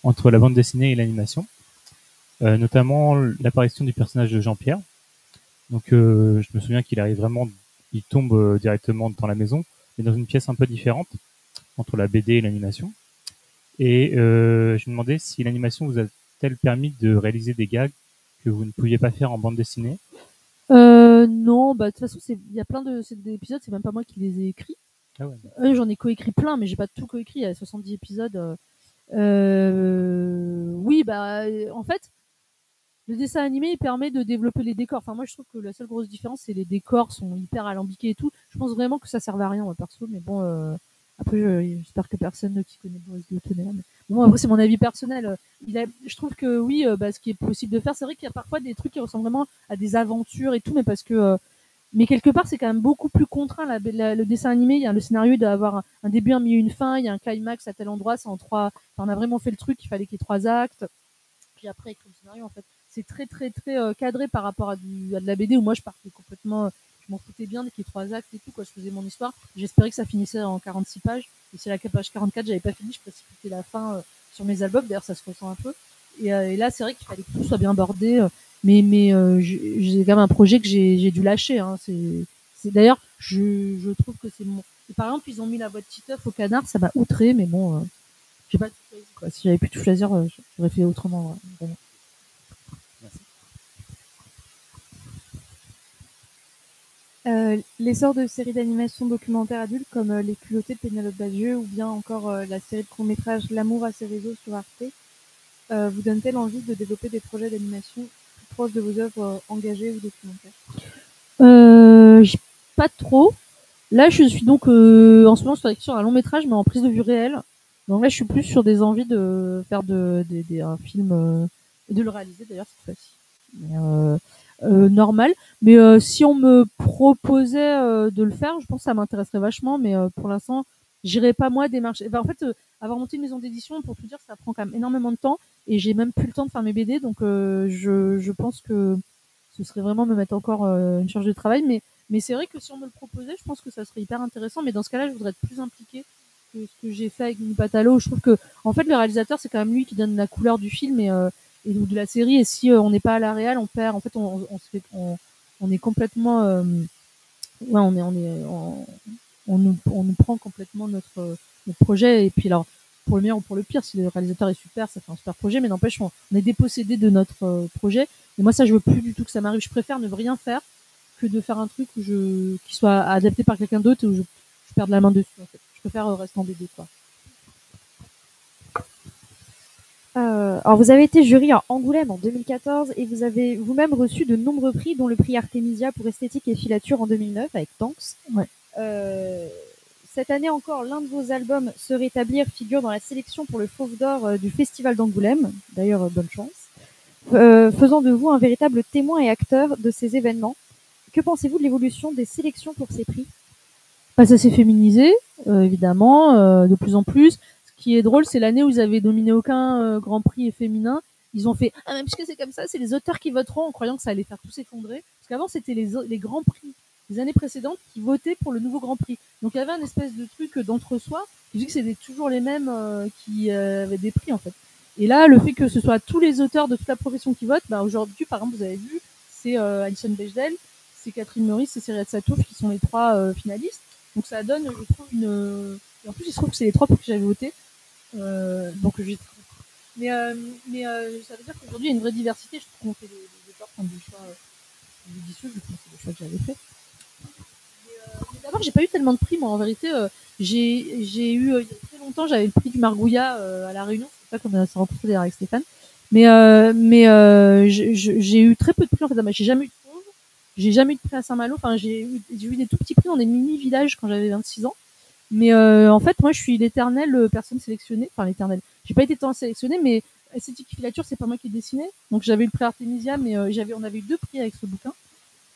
entre la bande dessinée et l'animation, notamment l'apparition du personnage de Jean-Pierre. Donc je me souviens qu'il arrive vraiment, il tombe directement dans la maison, mais dans une pièce un peu différente entre la BD et l'animation. Et je me demandais si l'animation vous a-t-elle permis de réaliser des gags que vous ne pouviez pas faire en bande dessinée. Non, de toute façon, il y a plein d'épisodes, c'est même pas moi qui les ai écrits. Ah ouais. J'en ai coécrit plein, mais j'ai pas tout coécrit. Il y a 70 épisodes. Oui, en fait, le dessin animé, il permet de développer les décors. Enfin, moi, je trouve que la seule grosse différence, c'est les décors sont hyper alambiqués et tout. Je pense vraiment que ça servait à rien, moi, perso. Mais bon, après, j'espère que personne qui connaît Boris Giotto n'est là. Bon, après, c'est mon avis personnel. Je trouve que oui, ce qui est possible de faire, c'est vrai qu'il y a parfois des trucs qui ressemblent vraiment à des aventures et tout, mais parce que mais quelque part, c'est quand même beaucoup plus contraint. Le dessin animé, il y a le scénario, il doit avoir un début, un milieu, une fin. Il y a un climax à tel endroit. C'est en 3. Enfin, on a vraiment fait le truc. Il fallait qu'il y ait 3 actes. Puis après, avec le scénario, en fait, c'est très, très, très cadré par rapport à de la BD où moi, je partais complètement. Je m'en foutais bien dès qu'il y ait 3 actes et tout. Quoi. Je faisais mon histoire. J'espérais que ça finissait en 46 pages. Et si à la page 44, j'avais pas fini, je précipitais la fin sur mes albums. D'ailleurs, ça se ressent un peu. Et là, c'est vrai qu'il fallait que tout soit bien bordé. Mais j'ai quand même un projet que j'ai dû lâcher. Hein. C'est d'ailleurs, je trouve que c'est mon. Et par exemple, ils ont mis la voix de Titeuf au canard, ça m'a outré, mais bon, j'ai pas tout choisi, quoi. Si j'avais pu tout choisir, j'aurais fait autrement. Vraiment. L'essor de séries d'animation documentaires adultes comme Les Culottés de Pénélope Bagieux ou bien encore la série de courts-métrages L'amour à ses réseaux sur Arte vous donne-t-elle envie de développer des projets d'animation plus proche de vos œuvres engagées ou documentaires? Pas trop. Là, je suis donc en ce moment sur un long métrage, mais en prise de vue réelle. Donc là, je suis plus sur des envies de faire un film et de le réaliser d'ailleurs cette fois-ci. Mais, normal. Mais si on me proposait de le faire, je pense que ça m'intéresserait vachement. Mais pour l'instant, j'irai pas moi démarcher. En fait, avoir monté une maison d'édition, pour tout dire, ça prend quand même énormément de temps et j'ai même plus le temps de faire mes BD. Donc je pense que ce serait vraiment me mettre encore une charge de travail. Mais c'est vrai que si on me le proposait, je pense que ça serait hyper intéressant. Mais dans ce cas-là, je voudrais être plus impliquée que ce que j'ai fait avec Mini Patalo. Je trouve que, en fait, le réalisateur, c'est quand même lui qui donne la couleur du film et de la série. Et si on n'est pas à la réal, on perd. En fait, on est complètement, ouais, on nous prend complètement notre projet. Et puis alors, pour le meilleur ou pour le pire, si le réalisateur est super, ça fait un super projet. Mais n'empêche, on est dépossédé de notre projet. Et moi, ça, je veux plus du tout que ça m'arrive. Je préfère ne rien faire que de faire un truc qui soit adapté par quelqu'un d'autre et où je perds la main dessus. En fait. Je préfère rester en BD, quoi. Alors, vous avez été jury à Angoulême en 2014 et vous avez vous-même reçu de nombreux prix, dont le prix Artemisia pour esthétique et filature en 2009 avec Tanks. Ouais. Cette année encore, l'un de vos albums, Se rétablir, figure dans la sélection pour le Fauve d'Or du Festival d'Angoulême. D'ailleurs, bonne chance. Faisant de vous un véritable témoin et acteur de ces événements. Que pensez-vous de l'évolution des sélections pour ces prix? Ça s'est féminisé, évidemment, de plus en plus. Ce qui est drôle, c'est l'année où ils avaient nominé aucun Grand Prix féminin. Ils ont fait « Ah, même puisque c'est comme ça, c'est les auteurs qui voteront » en croyant que ça allait faire tout s'effondrer. Parce qu'avant, c'était les Grands Prix des années précédentes qui votaient pour le nouveau Grand Prix. Donc il y avait un espèce de truc d'entre-soi qui dit que c'était toujours les mêmes qui avaient des prix, en fait. Et là, le fait que ce soit tous les auteurs de toute la profession qui votent, aujourd'hui, par exemple, vous avez vu, c'est Alison Bechdel, c'est Catherine Meurice, c'est Cyrielle Satouf qui sont les 3 finalistes. Donc ça donne, je trouve, Et en plus, il se trouve que c'est les 3 pour que j'avais voté. Donc j'ai. Mais ça veut dire qu'aujourd'hui, il y a une vraie diversité. Je trouve qu'on fait des auteurs qui ont des choix judicieux. Je pense que c'est des choix que j'avais fait. Mais d'abord, j'ai pas eu tellement de prix, moi, en vérité. J'ai eu, il y a très longtemps, j'avais le prix du Margouillat à La Réunion. C'est ça qu'on a rencontré d'ailleurs avec Stéphane. Mais j'ai eu très peu de prix, en fait. J'ai jamais eu de Fauve. J'ai jamais eu de prix à Saint-Malo. Enfin, j'ai eu des tout petits prix dans des mini-villages quand j'avais 26 ans. Mais en fait, moi, je suis l'éternelle personne sélectionnée. Enfin, l'éternelle. J'ai pas été tant sélectionnée, mais esthétique et filature, c'est pas moi qui ai dessiné. Donc, j'avais eu le prix Artemisia, mais on avait eu 2 prix avec ce bouquin.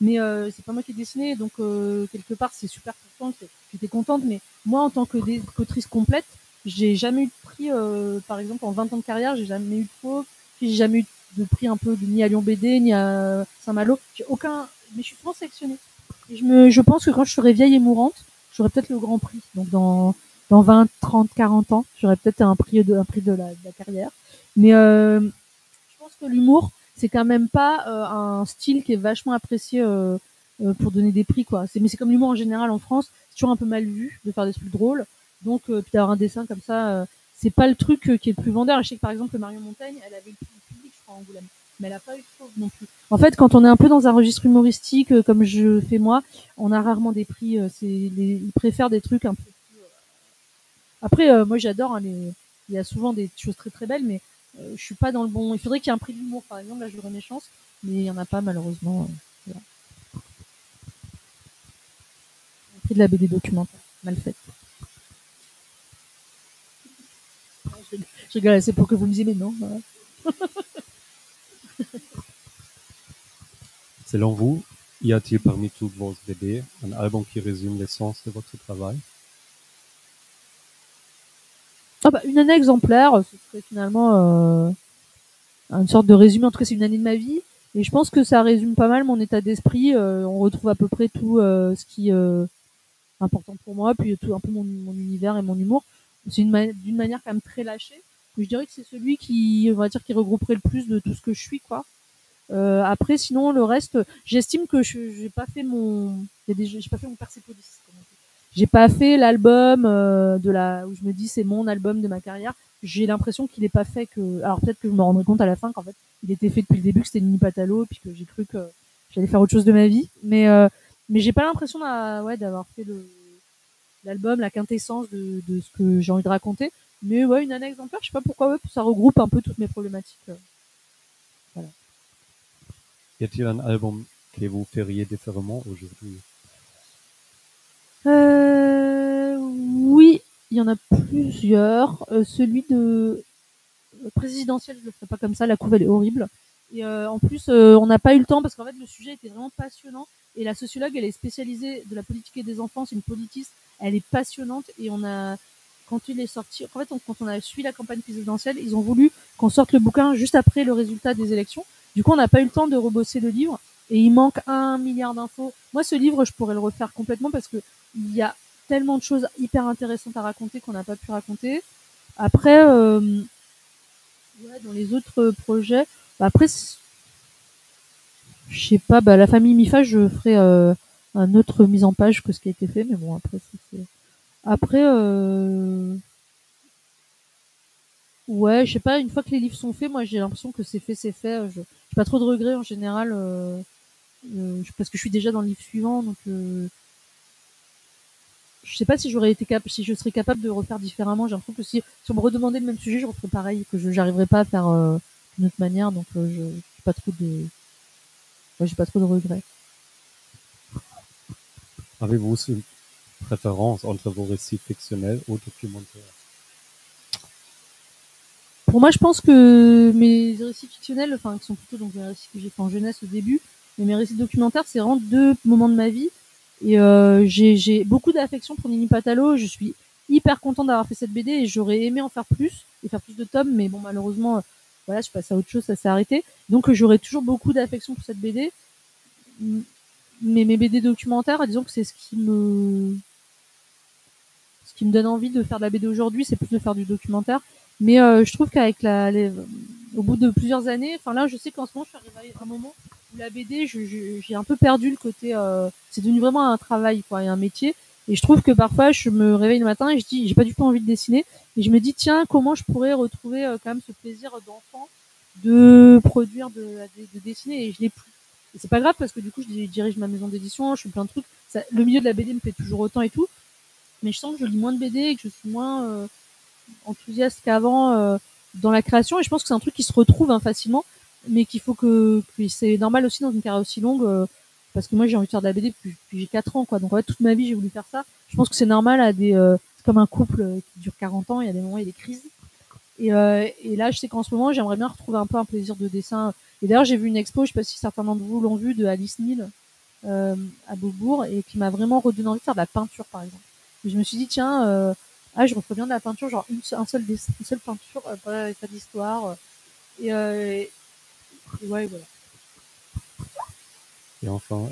Mais c'est pas moi qui ai dessiné, donc quelque part, c'est super content. J'étais contente, mais moi, en tant qu'autrice complète, j'ai jamais eu de prix. Par exemple, en 20 ans de carrière, j'ai jamais eu de Fauve. J'ai jamais eu de prix un peu ni à Lyon BD, ni à Saint-Malo. J'ai aucun. Mais je suis souvent sélectionnée. Et je pense que quand je serai vieille et mourante, j'aurai peut-être le Grand Prix. Donc dans 20, 30, 40 ans, j'aurai peut-être un prix de la carrière. Mais je pense que l'humour, c'est quand même pas un style qui est vachement apprécié pour donner des prix, quoi. Mais c'est comme l'humour en général en France, c'est toujours un peu mal vu de faire des trucs drôles. Donc puis d'avoir un dessin comme ça, c'est pas le truc qui est le plus vendeur. Je sais que par exemple Marion Montaigne, elle avait le prix du public, je crois, en Angoulême, mais elle a pas eu de Fauve non plus. En fait, quand on est un peu dans un registre humoristique comme je fais moi, on a rarement des prix. Ils préfèrent des trucs un peu plus. Après, moi j'adore. Il y a souvent des choses très très belles, mais je suis pas dans le bon. Il faudrait qu'il y ait un prix de l'humour, par exemple. Là, j'aurais mes chances, mais il y en a pas malheureusement. Voilà. Un prix de la BD documentaire, mal faite. Je rigole, c'est pour que vous me disiez, mais non. Voilà. Selon vous, y a-t-il parmi toutes vos BD un album qui résume l'essence de votre travail? Une année exemplaire, ce serait finalement une sorte de résumé. En tout cas, c'est une année de ma vie. Et je pense que ça résume pas mal mon état d'esprit. On retrouve à peu près tout ce qui est important pour moi, puis tout un peu mon univers et mon humour. C'est d'une manière quand même très lâchée. Je dirais que c'est celui qui, on va dire, qui regrouperait le plus de tout ce que je suis, quoi. Après, sinon, le reste, j'estime que j'ai pas fait j'ai pas fait mon Persépolis. J'ai pas fait l'album où je me dis c'est mon album de ma carrière. J'ai l'impression qu'il est pas fait alors peut-être que je me rendrai compte à la fin qu'en fait, il était fait depuis le début, que c'était Mini Patalo, puis que j'ai cru que j'allais faire autre chose de ma vie. Mais j'ai pas l'impression d'avoir fait l'album, la quintessence de ce que j'ai envie de raconter. Mais ouais, une année exemplaire, je sais pas pourquoi, ça regroupe un peu toutes mes problématiques. Voilà. Y a-t-il un album que vous feriez différemment aujourd'hui? Oui, il y en a plusieurs. Celui de présidentiel, je le ferai pas comme ça. La couve, elle est horrible. Et en plus, on n'a pas eu le temps parce qu'en fait, le sujet était vraiment passionnant. Et la sociologue, elle est spécialisée de la politique et des enfants. C'est une politiste. Elle est passionnante. Et quand il est sorti, en fait, quand on a suivi la campagne présidentielle, ils ont voulu qu'on sorte le bouquin juste après le résultat des élections. Du coup, on n'a pas eu le temps de rebosser le livre. Et il manque 1 milliard d'infos. Moi, ce livre, je pourrais le refaire complètement parce que il y a tellement de choses hyper intéressantes à raconter qu'on n'a pas pu raconter. Après, dans les autres projets, après, je sais pas, la famille Mifa, je ferai un autre mise en page que ce qui a été fait, mais bon, après, ouais, je sais pas, une fois que les livres sont faits, moi j'ai l'impression que c'est fait, c'est fait. J'ai pas trop de regrets en général, parce que je suis déjà dans le livre suivant, donc je sais pas si si je serais capable de refaire différemment. J'ai l'impression que si on me redemandait le même sujet, je referais pareil, que j'arriverais pas à faire d'une autre manière, donc j'ai pas trop de, ouais, j'ai pas trop de regrets. Avez-vous une préférence entre vos récits fictionnels ou documentaires? Pour moi, je pense que mes récits fictionnels, enfin, qui sont plutôt donc les récits que j'ai fait en jeunesse au début, mais mes récits documentaires, c'est vraiment 2 moments de ma vie. Et j'ai beaucoup d'affection pour Nini Patalo. Je suis hyper contente d'avoir fait cette BD et j'aurais aimé en faire plus et faire plus de tomes, mais bon, malheureusement, voilà, je passe à autre chose, ça s'est arrêté. Donc j'aurais toujours beaucoup d'affection pour cette BD. Mais mes BD documentaires, disons que c'est ce qui me donne envie de faire de la BD aujourd'hui, c'est plus de faire du documentaire. Mais je trouve qu'avec au bout de plusieurs années, enfin là, je sais qu'en ce moment, je suis arrivée à un moment où la BD, j'ai un peu perdu le côté. C'est devenu vraiment un travail, quoi, et un métier. Et je trouve que parfois, je me réveille le matin et je dis, j'ai pas du tout envie de dessiner. Et je me dis, tiens, comment je pourrais retrouver quand même ce plaisir d'enfant de produire, de dessiner, et je l'ai plus. Et c'est pas grave parce que du coup, je dirige ma maison d'édition, je fais plein de trucs. Le milieu de la BD me plaît toujours autant et tout. Mais je sens que je lis moins de BD et que je suis moins enthousiaste qu'avant dans la création. Et je pense que c'est un truc qui se retrouve facilement, mais qu'il faut que c'est normal aussi dans une carrière aussi longue, parce que moi j'ai envie de faire de la BD depuis j'ai 4 ans, quoi. Donc en fait, toute ma vie j'ai voulu faire ça. Je pense que c'est normal c'est comme un couple qui dure 40 ans, il y a des moments, il y a des crises. Et là, je sais qu'en ce moment, j'aimerais bien retrouver un peu un plaisir de dessin. Et d'ailleurs, j'ai vu une expo, je sais pas si certains d'entre vous l'ont vu, de Alice Neal à Beaubourg, et qui m'a vraiment redonné envie de faire de la peinture, par exemple. Et je me suis dit, tiens, je referais bien de la peinture, genre une seule peinture, pas d'histoire. Et ouais, voilà. Et enfin,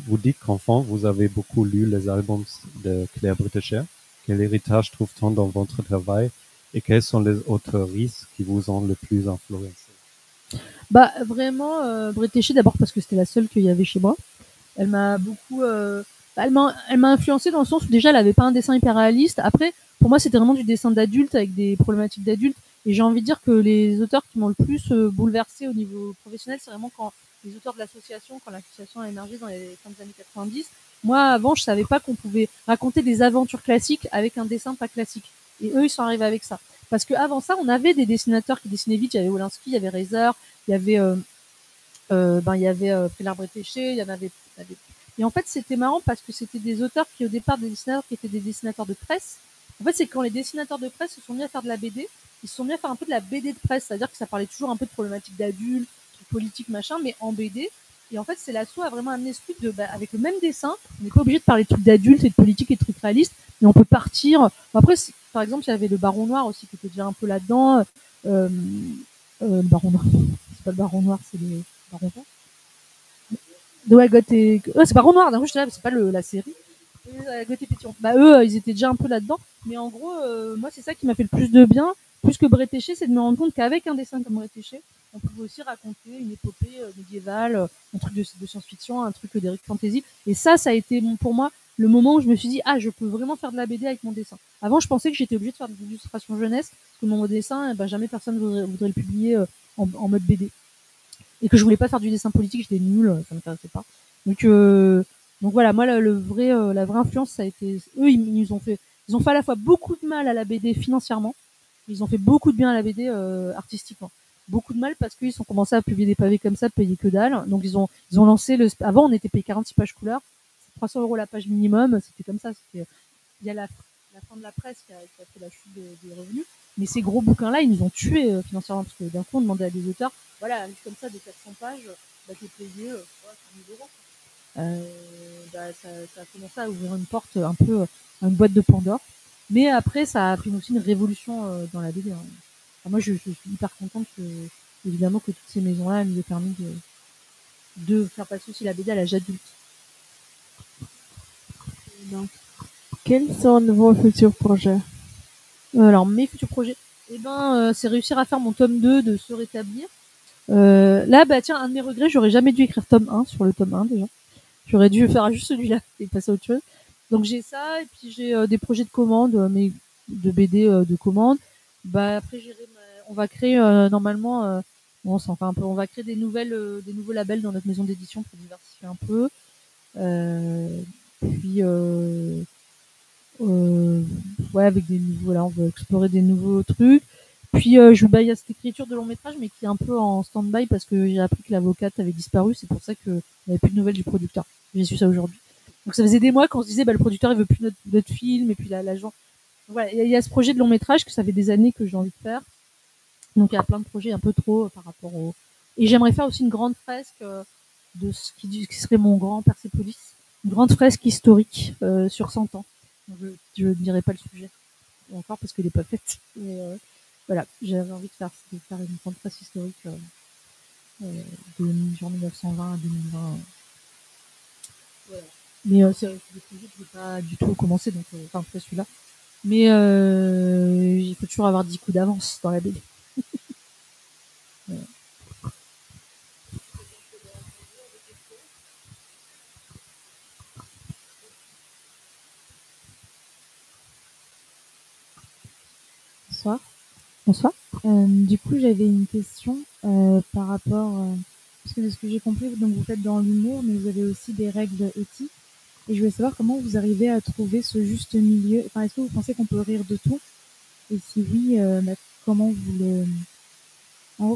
vous dites qu'enfant, vous avez beaucoup lu les albums de Claire Bretécher. Quel héritage trouve-t-on dans votre travail et quels sont les auteuristes qui vous ont le plus influencé? Vraiment, Bretécher, d'abord parce que c'était la seule qu'il y avait chez moi. Elle m'a beaucoup... elle m'a influencé dans le sens où déjà, elle avait pas un dessin hyper réaliste. Après, pour moi, c'était vraiment du dessin d'adulte avec des problématiques d'adulte. Et j'ai envie de dire que les auteurs qui m'ont le plus bouleversé au niveau professionnel, c'est vraiment quand les auteurs de l'association, quand l'association a émergé dans les fins des années 90. Moi, avant, je savais pas qu'on pouvait raconter des aventures classiques avec un dessin pas classique. Et eux, ils sont arrivés avec ça. Parce que avant ça, on avait des dessinateurs qui dessinaient vite. Il y avait Wolinski, il y avait Reiser, il y avait Pilar Bretéché, il y en avait. Et en fait, c'était marrant parce que c'était des auteurs qui, au départ, des dessinateurs qui étaient des dessinateurs de presse. En fait, c'est quand les dessinateurs de presse se sont mis à faire de la BD, ils se sont mis à faire un peu de la BD de presse, c'est-à-dire que ça parlait toujours un peu de problématiques d'adultes, de politique, machin, mais en BD. Et en fait, c'est l'assaut a vraiment amené ce truc avec le même dessin, on n'est pas obligé de parler de trucs d'adultes et de politique et de trucs réalistes, mais on peut partir. Après, par exemple, il y avait le Baron Noir aussi qui était déjà un peu là-dedans. Le Baron Noir, c'est pas le Baron Noir, c'est le Baron Noir. C'est Baron Noir, d'un coup, c'est pas la série. Gauthier Pétion. Eux, ils étaient déjà un peu là-dedans. Mais en gros, moi, c'est ça qui m'a fait le plus de bien, plus que Bretéché, c'est de me rendre compte qu'avec un dessin comme Bretéché, on pouvait aussi raconter une épopée médiévale, un truc de science-fiction, un truc d'Eric Fantasy. Et ça a été pour moi le moment où je me suis dit, je peux vraiment faire de la BD avec mon dessin. Avant, je pensais que j'étais obligée de faire de l'illustration jeunesse, parce que mon dessin, jamais personne voudrait le publier en mode BD. Et que je voulais pas faire du dessin politique, j'étais nulle, ça m'intéressait pas. Donc voilà, moi la vraie influence, ça a été eux. Ils ont fait à la fois beaucoup de mal à la BD financièrement, ils ont fait beaucoup de bien à la BD artistiquement. beaucoup de mal parce qu'ils ont commencé à publier des pavés comme ça, payer que dalle. Donc ils ont lancé avant on était payé 46 pages couleurs, c'est 300 € la page minimum, c'était comme ça. Il y a la fin de la presse qui a fait la chute des revenus. Mais ces gros bouquins-là, ils nous ont tués financièrement parce que d'un coup on demandait à des auteurs, voilà, un livre comme ça de 400 pages, t'es payé 100 000 €. Ça a commencé à ouvrir une porte un peu, une boîte de Pandore. Mais après, ça a pris aussi une révolution dans la BD. Hein. Enfin, moi, je suis hyper contente évidemment, que toutes ces maisons-là nous aient permis de faire passer aussi la BD à l'âge adulte. Donc, quels sont vos futurs projets? Alors, mes futurs projets, c'est réussir à faire mon tome 2 de Se rétablir. Là, tiens, un de mes regrets, j'aurais jamais dû écrire tome 1 sur le tome 1 déjà. J'aurais dû faire juste celui-là et passer à autre chose. Donc j'ai ça, et puis j'ai des projets de commande, mais de BD de commande. Après on va créer normalement, on va créer des nouveaux labels dans notre maison d'édition pour diversifier un peu. Puis avec des nouveaux, on va explorer des nouveaux trucs. Puis il y a cette écriture de long métrage, mais qui est un peu en stand-by parce que j'ai appris que l'avocate avait disparu. C'est pour ça qu'il n'y avait plus de nouvelles du producteur. J'ai su ça aujourd'hui. Donc ça faisait des mois qu'on se disait le producteur il veut plus notre film, et puis l'agent. Voilà, il y a ce projet de long métrage que ça fait des années que j'ai envie de faire. Donc il y a plein de projets un peu trop par rapport au. Et j'aimerais faire aussi une grande fresque de ce qui serait mon grand Persépolis, une grande fresque historique sur 100 ans. Je ne dirai pas le sujet encore parce qu'elle n'est pas faite. Mais voilà, j'avais envie de faire une grande fresque historique de genre 1920 à 2020. Voilà. Mais c'est des projets que je n'ai pas du tout commencé, donc après celui-là. Mais il faut toujours avoir 10 coups d'avance dans la BD. Voilà. Bonsoir. Du coup, j'avais une question par rapport, parce que de ce que j'ai compris, donc vous faites dans l'humour, mais vous avez aussi des règles éthiques. Et je voulais savoir comment vous arrivez à trouver ce juste milieu. Enfin, est-ce que vous pensez qu'on peut rire de tout? Et si oui, comment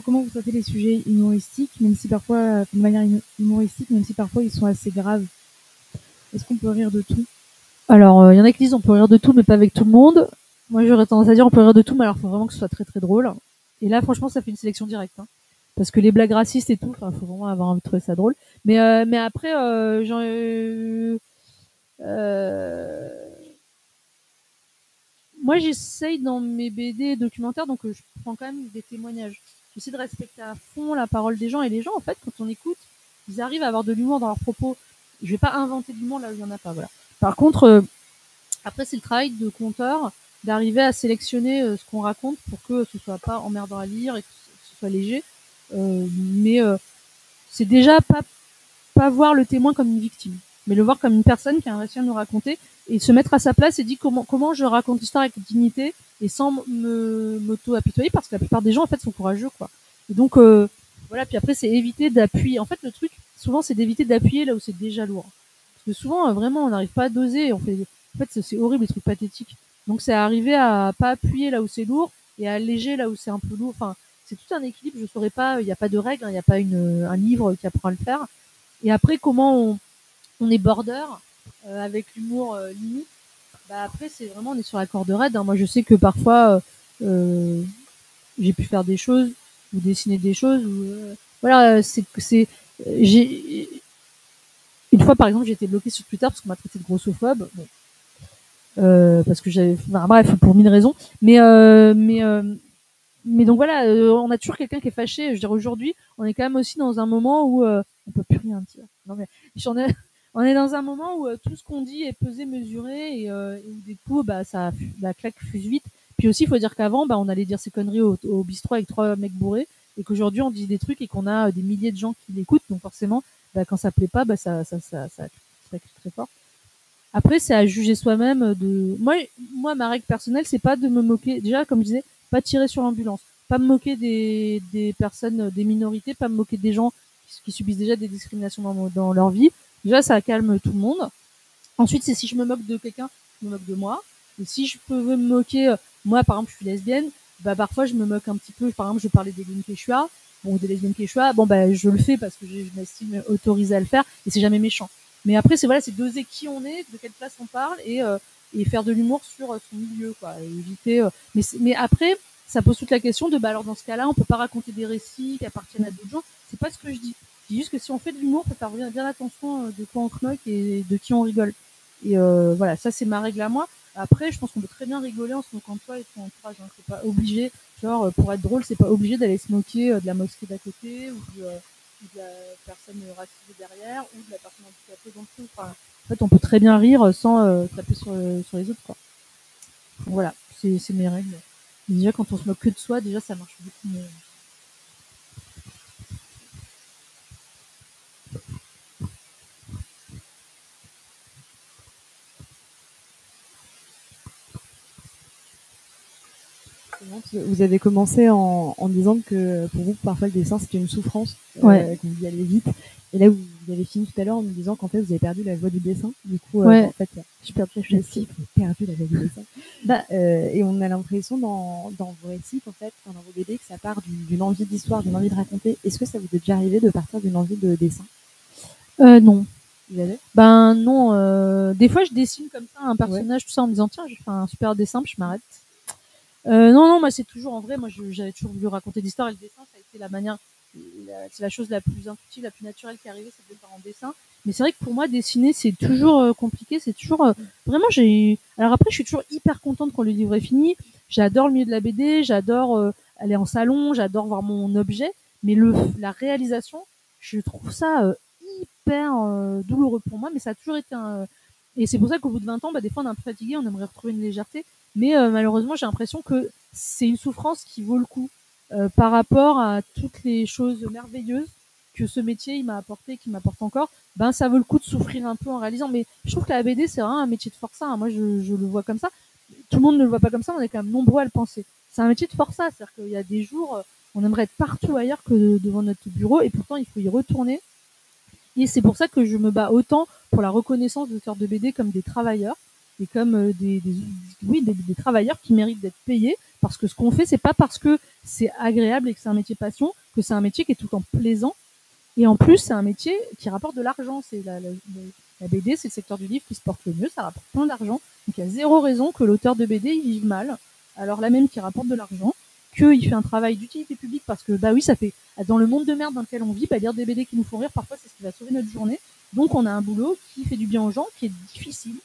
vous traitez les sujets humoristiques, même si parfois, de manière humoristique, même si parfois ils sont assez graves? Est-ce qu'on peut rire de tout? Alors, il y en a qui disent on peut rire de tout, mais pas avec tout le monde. Moi, j'aurais tendance à dire on peut rire de tout, mais alors faut vraiment que ce soit très très drôle. Et là, franchement, ça fait une sélection directe. Hein. Parce que les blagues racistes et tout, faut vraiment avoir envie de trouver ça drôle. Mais après, moi, j'essaye dans mes BD documentaires, donc je prends quand même des témoignages. J'essaie de respecter à fond la parole des gens, et les gens, en fait, quand on écoute, ils arrivent à avoir de l'humour dans leurs propos. Je vais pas inventer de l'humour là où il y en a pas, voilà. Par contre, après, c'est le travail de conteur d'arriver à sélectionner ce qu'on raconte pour que ce soit pas emmerdant à lire et que ce soit léger. Mais c'est déjà pas voir le témoin comme une victime, mais le voir comme une personne qui a un récit à nous raconter et se mettre à sa place et dire comment je raconte l'histoire avec dignité et sans m'auto-apitoyer, parce que la plupart des gens en fait sont courageux, quoi. Et donc voilà, puis après c'est éviter d'appuyer. En fait, le truc souvent c'est d'éviter d'appuyer là où c'est déjà lourd. Parce que souvent vraiment on n'arrive pas à doser, en fait c'est horrible les trucs pathétiques. Donc c'est arriver à pas appuyer là où c'est lourd et à alléger là où c'est un peu lourd. Enfin, c'est tout un équilibre, je saurais pas, il n'y a pas de règles, il n'y a pas un livre qui apprend à le faire. Et après, comment on est border avec l'humour limite, après, c'est vraiment, on est sur la corde raide. Hein. Moi, je sais que parfois, j'ai pu faire des choses ou dessiner des choses où, voilà, j'ai une fois, par exemple, j'ai été bloquée sur Twitter parce qu'on m'a traité de grossophobe. Bon. Parce que j'avais, bref, pour 1000 raisons. Mais donc voilà, on a toujours quelqu'un qui est fâché. Je veux dire, aujourd'hui, on est quand même aussi dans un moment où on peut plus rien dire. Non mais on est dans un moment où tout ce qu'on dit est pesé, mesuré, et où des coups, la claque fuse vite. Puis aussi, il faut dire qu'avant, on allait dire ces conneries au bistrot avec 3 mecs bourrés, et qu'aujourd'hui, on dit des trucs et qu'on a des milliers de gens qui l'écoutent. Donc forcément, quand ça plaît pas, ça crie très fort. Après, c'est à juger soi-même. Moi, ma règle personnelle, c'est pas de me moquer. Déjà, comme je disais, pas tirer sur l'ambulance, pas me moquer des personnes, des minorités, pas me moquer des gens qui subissent déjà des discriminations dans leur vie. Déjà, ça calme tout le monde. Ensuite, c'est si je me moque de quelqu'un, je me moque de moi. Et si je peux me moquer, moi, par exemple, je suis lesbienne, parfois je me moque un petit peu. Par exemple, je parlais des lesbiennes quechua. Bon, des lesbiennes quechua, je le fais parce que je m'estime autorisée à le faire et c'est jamais méchant. Mais après, c'est doser qui on est, de quelle place on parle et faire de l'humour sur son milieu, quoi. Et éviter. Mais après, ça pose toute la question de alors dans ce cas-là, on peut pas raconter des récits qui appartiennent à d'autres gens. C'est pas ce que je dis. Je dis juste que si on fait de l'humour, faut faire bien attention de quoi on se moque et de qui on rigole. Et voilà, ça c'est ma règle à moi. Après, je pense qu'on peut très bien rigoler en se moquant de toi et de ton entourage. Hein. C'est pas obligé, genre pour être drôle, c'est pas obligé d'aller se moquer de la mosquée d'à côté ou de la personne racisée derrière ou de la personne handicapée dans le truc. Enfin, en fait, on peut très bien rire sans taper sur les autres, quoi. Donc, voilà, c'est mes règles. Et déjà, quand on se moque que de soi, déjà ça marche beaucoup mieux. Vous avez commencé en disant que pour vous, parfois, le dessin, c'était une souffrance, Ouais. que vous y allez vite. Et là, vous avez fini tout à l'heure en nous disant qu'en fait, vous avez perdu la joie du dessin. Du coup, Ouais. en fait, Je perds vous avez perdu la joie du dessin. Et on a l'impression dans vos récits, en fait, dans vos BD, que ça part d'une envie d'histoire, d'une envie de raconter. Est-ce que ça vous est déjà arrivé de partir d'une envie de dessin? Non. Vous avez Non. Des fois, je dessine comme ça un personnage, tout ça, en me disant tiens, j'ai fait un super dessin, puis je m'arrête. Non, moi c'est toujours en vrai. Moi, j'avais toujours voulu raconter des histoires et le dessin, ça a été la manière, c'est la chose la plus intuitive, la plus naturelle qui est arrivée, c'est de le faire en dessin. Mais c'est vrai que pour moi, dessiner, c'est toujours compliqué. C'est toujours vraiment. Alors après, je suis toujours hyper contente quand le livre est fini. J'adore le milieu de la BD, j'adore aller en salon, j'adore voir mon objet. Mais la réalisation, je trouve ça hyper douloureux pour moi. Mais ça a toujours été et c'est pour ça qu'au bout de 20 ans, des fois on est un peu fatigué, on aimerait retrouver une légèreté. Mais malheureusement, j'ai l'impression que c'est une souffrance qui vaut le coup par rapport à toutes les choses merveilleuses que ce métier il m'a apporté, qui m'apporte encore. Ça vaut le coup de souffrir un peu en réalisant. Mais je trouve que la BD, c'est vraiment un métier de forçat. Hein. Moi, je le vois comme ça. Tout le monde ne le voit pas comme ça, mais on est quand même nombreux à le penser. C'est un métier de forçat, c'est-à-dire qu'il y a des jours, on aimerait être partout ailleurs que devant notre bureau, et pourtant, il faut y retourner. Et c'est pour ça que je me bats autant pour la reconnaissance des auteurs de BD comme des travailleurs et comme des travailleurs qui méritent d'être payés parce que ce qu'on fait, c'est pas parce que c'est agréable et que c'est un métier passion que c'est un métier qui est tout le temps plaisant. Et en plus, c'est un métier qui rapporte de l'argent. C'est la BD, c'est le secteur du livre qui se porte le mieux, ça rapporte plein d'argent. Donc il y a zéro raison que l'auteur de BD il vive mal. Alors là même qui rapporte de l'argent, qu'il fait un travail d'utilité publique parce que oui, ça fait dans le monde de merde dans lequel on vit, lire des BD qui nous font rire, parfois c'est ce qui va sauver notre journée. Donc on a un boulot qui fait du bien aux gens, qui est difficile,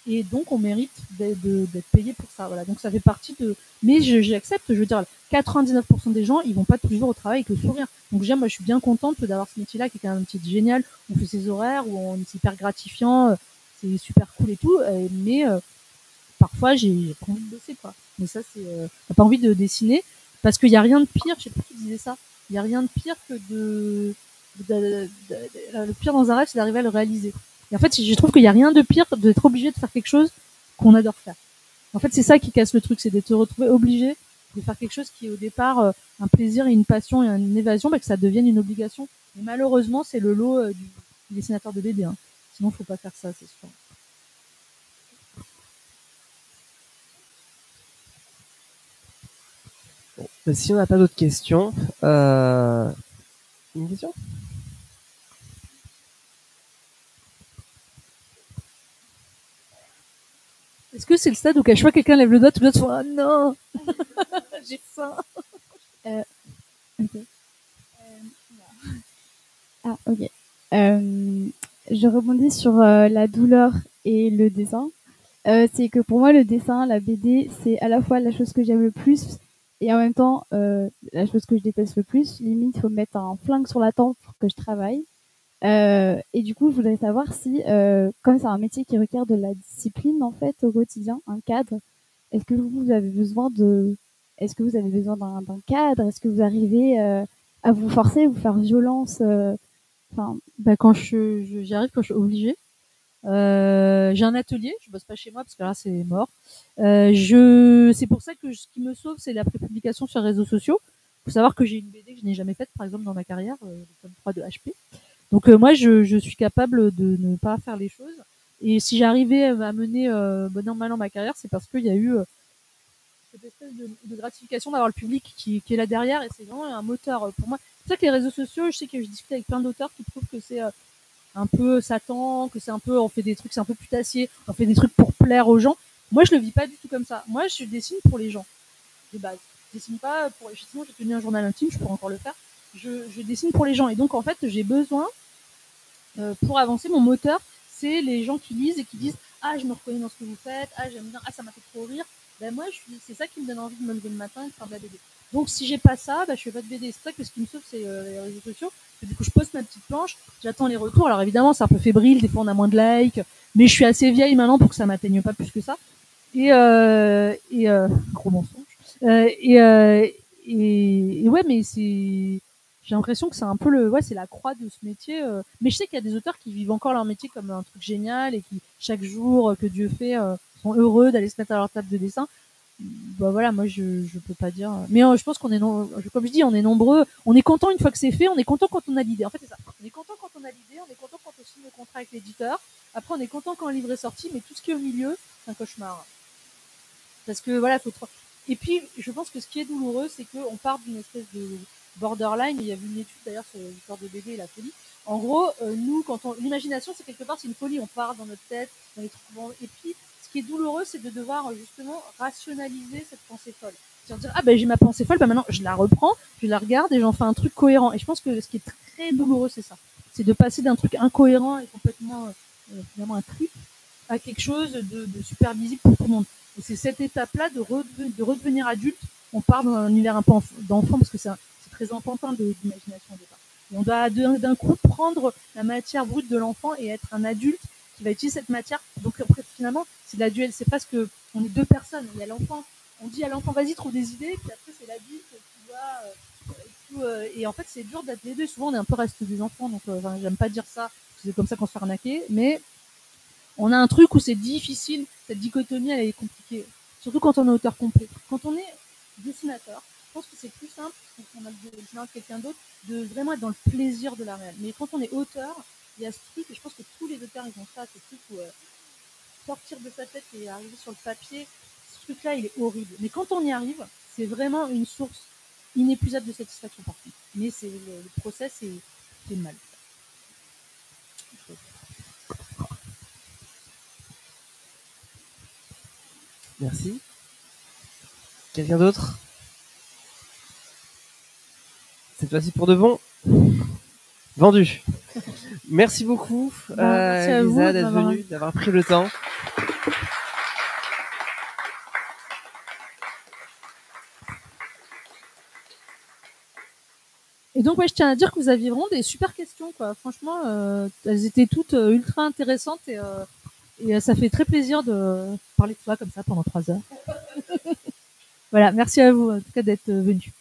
et donc on mérite d'être payé pour ça. Voilà, donc ça fait partie de. Mais j'accepte, je veux dire, 99% des gens, ils vont pas toujours au travail avec le sourire. Donc déjà, moi, je suis bien contente d'avoir ce métier-là, qui est quand même un métier génial. On fait ses horaires, où c'est hyper gratifiant, c'est super cool et tout. Mais parfois, j'ai pas envie de bosser, quoi. Mais ça, t'as pas envie de dessiner parce qu'il y a rien de pire. Je sais plus qui disait ça. Il y a rien de pire que le pire dans un rêve, c'est d'arriver à le réaliser. Et en fait, je trouve qu'il y a rien de pire d'être obligé de faire quelque chose qu'on adore faire. En fait, c'est ça qui casse le truc, c'est de te retrouver obligé de faire quelque chose qui est au départ un plaisir et une passion et une évasion, que ça devienne une obligation. Et malheureusement, c'est le lot du dessinateur de BD. Hein. Sinon, faut pas faire ça, c'est sûr. Bon, si on n'a pas d'autres questions, une question? Est-ce que c'est le stade où à chaque fois quelqu'un lève le doigt, tout le monde fait ah non, j'ai faim. Ok. Ok. Je rebondis sur la douleur et le dessin. C'est que pour moi, le dessin, la BD, c'est à la fois la chose que j'aime le plus et en même temps la chose que je déteste le plus. Limite, il faut mettre un flingue sur la tempe pour que je travaille. Et du coup, je voudrais savoir si, comme c'est un métier qui requiert de la discipline en fait au quotidien, un cadre, est-ce que vous avez besoin d'un cadre? Est-ce que vous arrivez à vous forcer, vous faire violence quand j'y arrive, quand je suis obligée. J'ai un atelier, je bosse pas chez moi parce que là c'est mort. C'est pour ça que ce qui me sauve, c'est la prépublication sur les réseaux sociaux. Il faut savoir que j'ai une BD que je n'ai jamais faite, par exemple dans ma carrière, le tome 3 de HP. Donc moi, je suis capable de ne pas faire les choses. Et si j'arrivais à mener bon an mal an ma carrière, c'est parce qu'il y a eu cette espèce de gratification d'avoir le public qui est là derrière, et c'est vraiment un moteur pour moi. C'est ça que les réseaux sociaux, je sais que je discute avec plein d'auteurs qui trouvent que c'est un peu Satan, que c'est un peu, on fait des trucs, c'est un peu putassier, on fait des trucs pour plaire aux gens. Moi, je le vis pas du tout comme ça. Moi, je dessine pour les gens, de base. Je dessine pas pour, sinon j'ai tenu un journal intime, je pourrais encore le faire. Je dessine pour les gens. Et donc, en fait, j'ai besoin, pour avancer, mon moteur, c'est les gens qui lisent et qui disent, ah, je me reconnais dans ce que vous faites, ah, j'aime bien, ah, ça m'a fait trop rire. Ben, moi, c'est ça qui me donne envie de me lever le matin et de faire de la BD. Donc, si j'ai pas ça, ben, je fais pas de BD. C'est ça que ce qui me sauve, c'est les réseaux sociaux. Et du coup, je poste ma petite planche, j'attends les retours. Alors, évidemment, c'est un peu fébrile, des fois, on a moins de likes, mais je suis assez vieille maintenant pour que ça m'atteigne pas plus que ça. Gros mensonge. Et ouais, mais j'ai l'impression que c'est un peu c'est la croix de ce métier. Mais je sais qu'il y a des auteurs qui vivent encore leur métier comme un truc génial et qui, chaque jour que Dieu fait, sont heureux d'aller se mettre à leur table de dessin. Bah voilà, moi je peux pas dire. Mais je pense qu'on est comme je dis, on est nombreux. On est content une fois que c'est fait. On est content quand on a l'idée. En fait, c'est ça. On est content quand on a l'idée. On est content quand on signe le contrat avec l'éditeur. Après, on est content quand un livre est sorti. Mais tout ce qui est au milieu, c'est un cauchemar. Parce que voilà, Et puis, je pense que ce qui est douloureux, c'est qu'on part d'une espèce de borderline. Il y a eu une étude d'ailleurs sur l'histoire de BD et la folie. En gros, nous, l'imagination, c'est quelque part, c'est une folie. On part dans notre tête, dans les trucs. Et puis, ce qui est douloureux, c'est de devoir justement rationaliser cette pensée folle. C'est-à-dire, ah ben j'ai ma pensée folle, ben maintenant je la reprends, je la regarde et j'en fais un truc cohérent. Et je pense que ce qui est très douloureux, c'est ça. C'est de passer d'un truc incohérent et complètement, finalement un trip, à quelque chose de super visible pour tout le monde. Et c'est cette étape-là de redevenir adulte. On part dans un univers un peu d'enfant parce que c'est très enfantin d'imagination au départ. Et on doit d'un coup prendre la matière brute de l'enfant et être un adulte qui va utiliser cette matière. Donc après, finalement, c'est la duel. C'est parce que on est deux personnes. Il y a l'enfant. On dit à l'enfant, vas-y, trouve des idées. Puis après, c'est l'adulte qui doit. Et en fait, c'est dur d'être les deux. Souvent, on est un peu reste des enfants. Donc, j'aime pas dire ça. C'est comme ça qu'on se fait arnaquer. Mais on a un truc où c'est difficile, cette dichotomie, elle est compliquée. Surtout quand on est auteur complet. Quand on est dessinateur, je pense que c'est plus simple, quand on a le dessin de quelqu'un d'autre, de vraiment être dans le plaisir de la réelle. Mais quand on est auteur, il y a ce truc, et je pense que tous les auteurs, ils ont ça, ce truc où sortir de sa tête et arriver sur le papier, ce truc-là, il est horrible. Mais quand on y arrive, c'est vraiment une source inépuisable de satisfaction par contre. Mais c'est le process, c'est mal. Merci. Quelqu'un d'autre? Cette fois-ci pour de bon. Vendu. Merci beaucoup, Lisa, d'être venue, d'avoir pris le temps. Et donc, ouais, je tiens à dire que vous aviez vraiment des super questions, quoi. Franchement, elles étaient toutes ultra intéressantes et ça fait très plaisir de parler de ça comme ça pendant 3 heures. Voilà, merci à vous en tout cas d'être venus.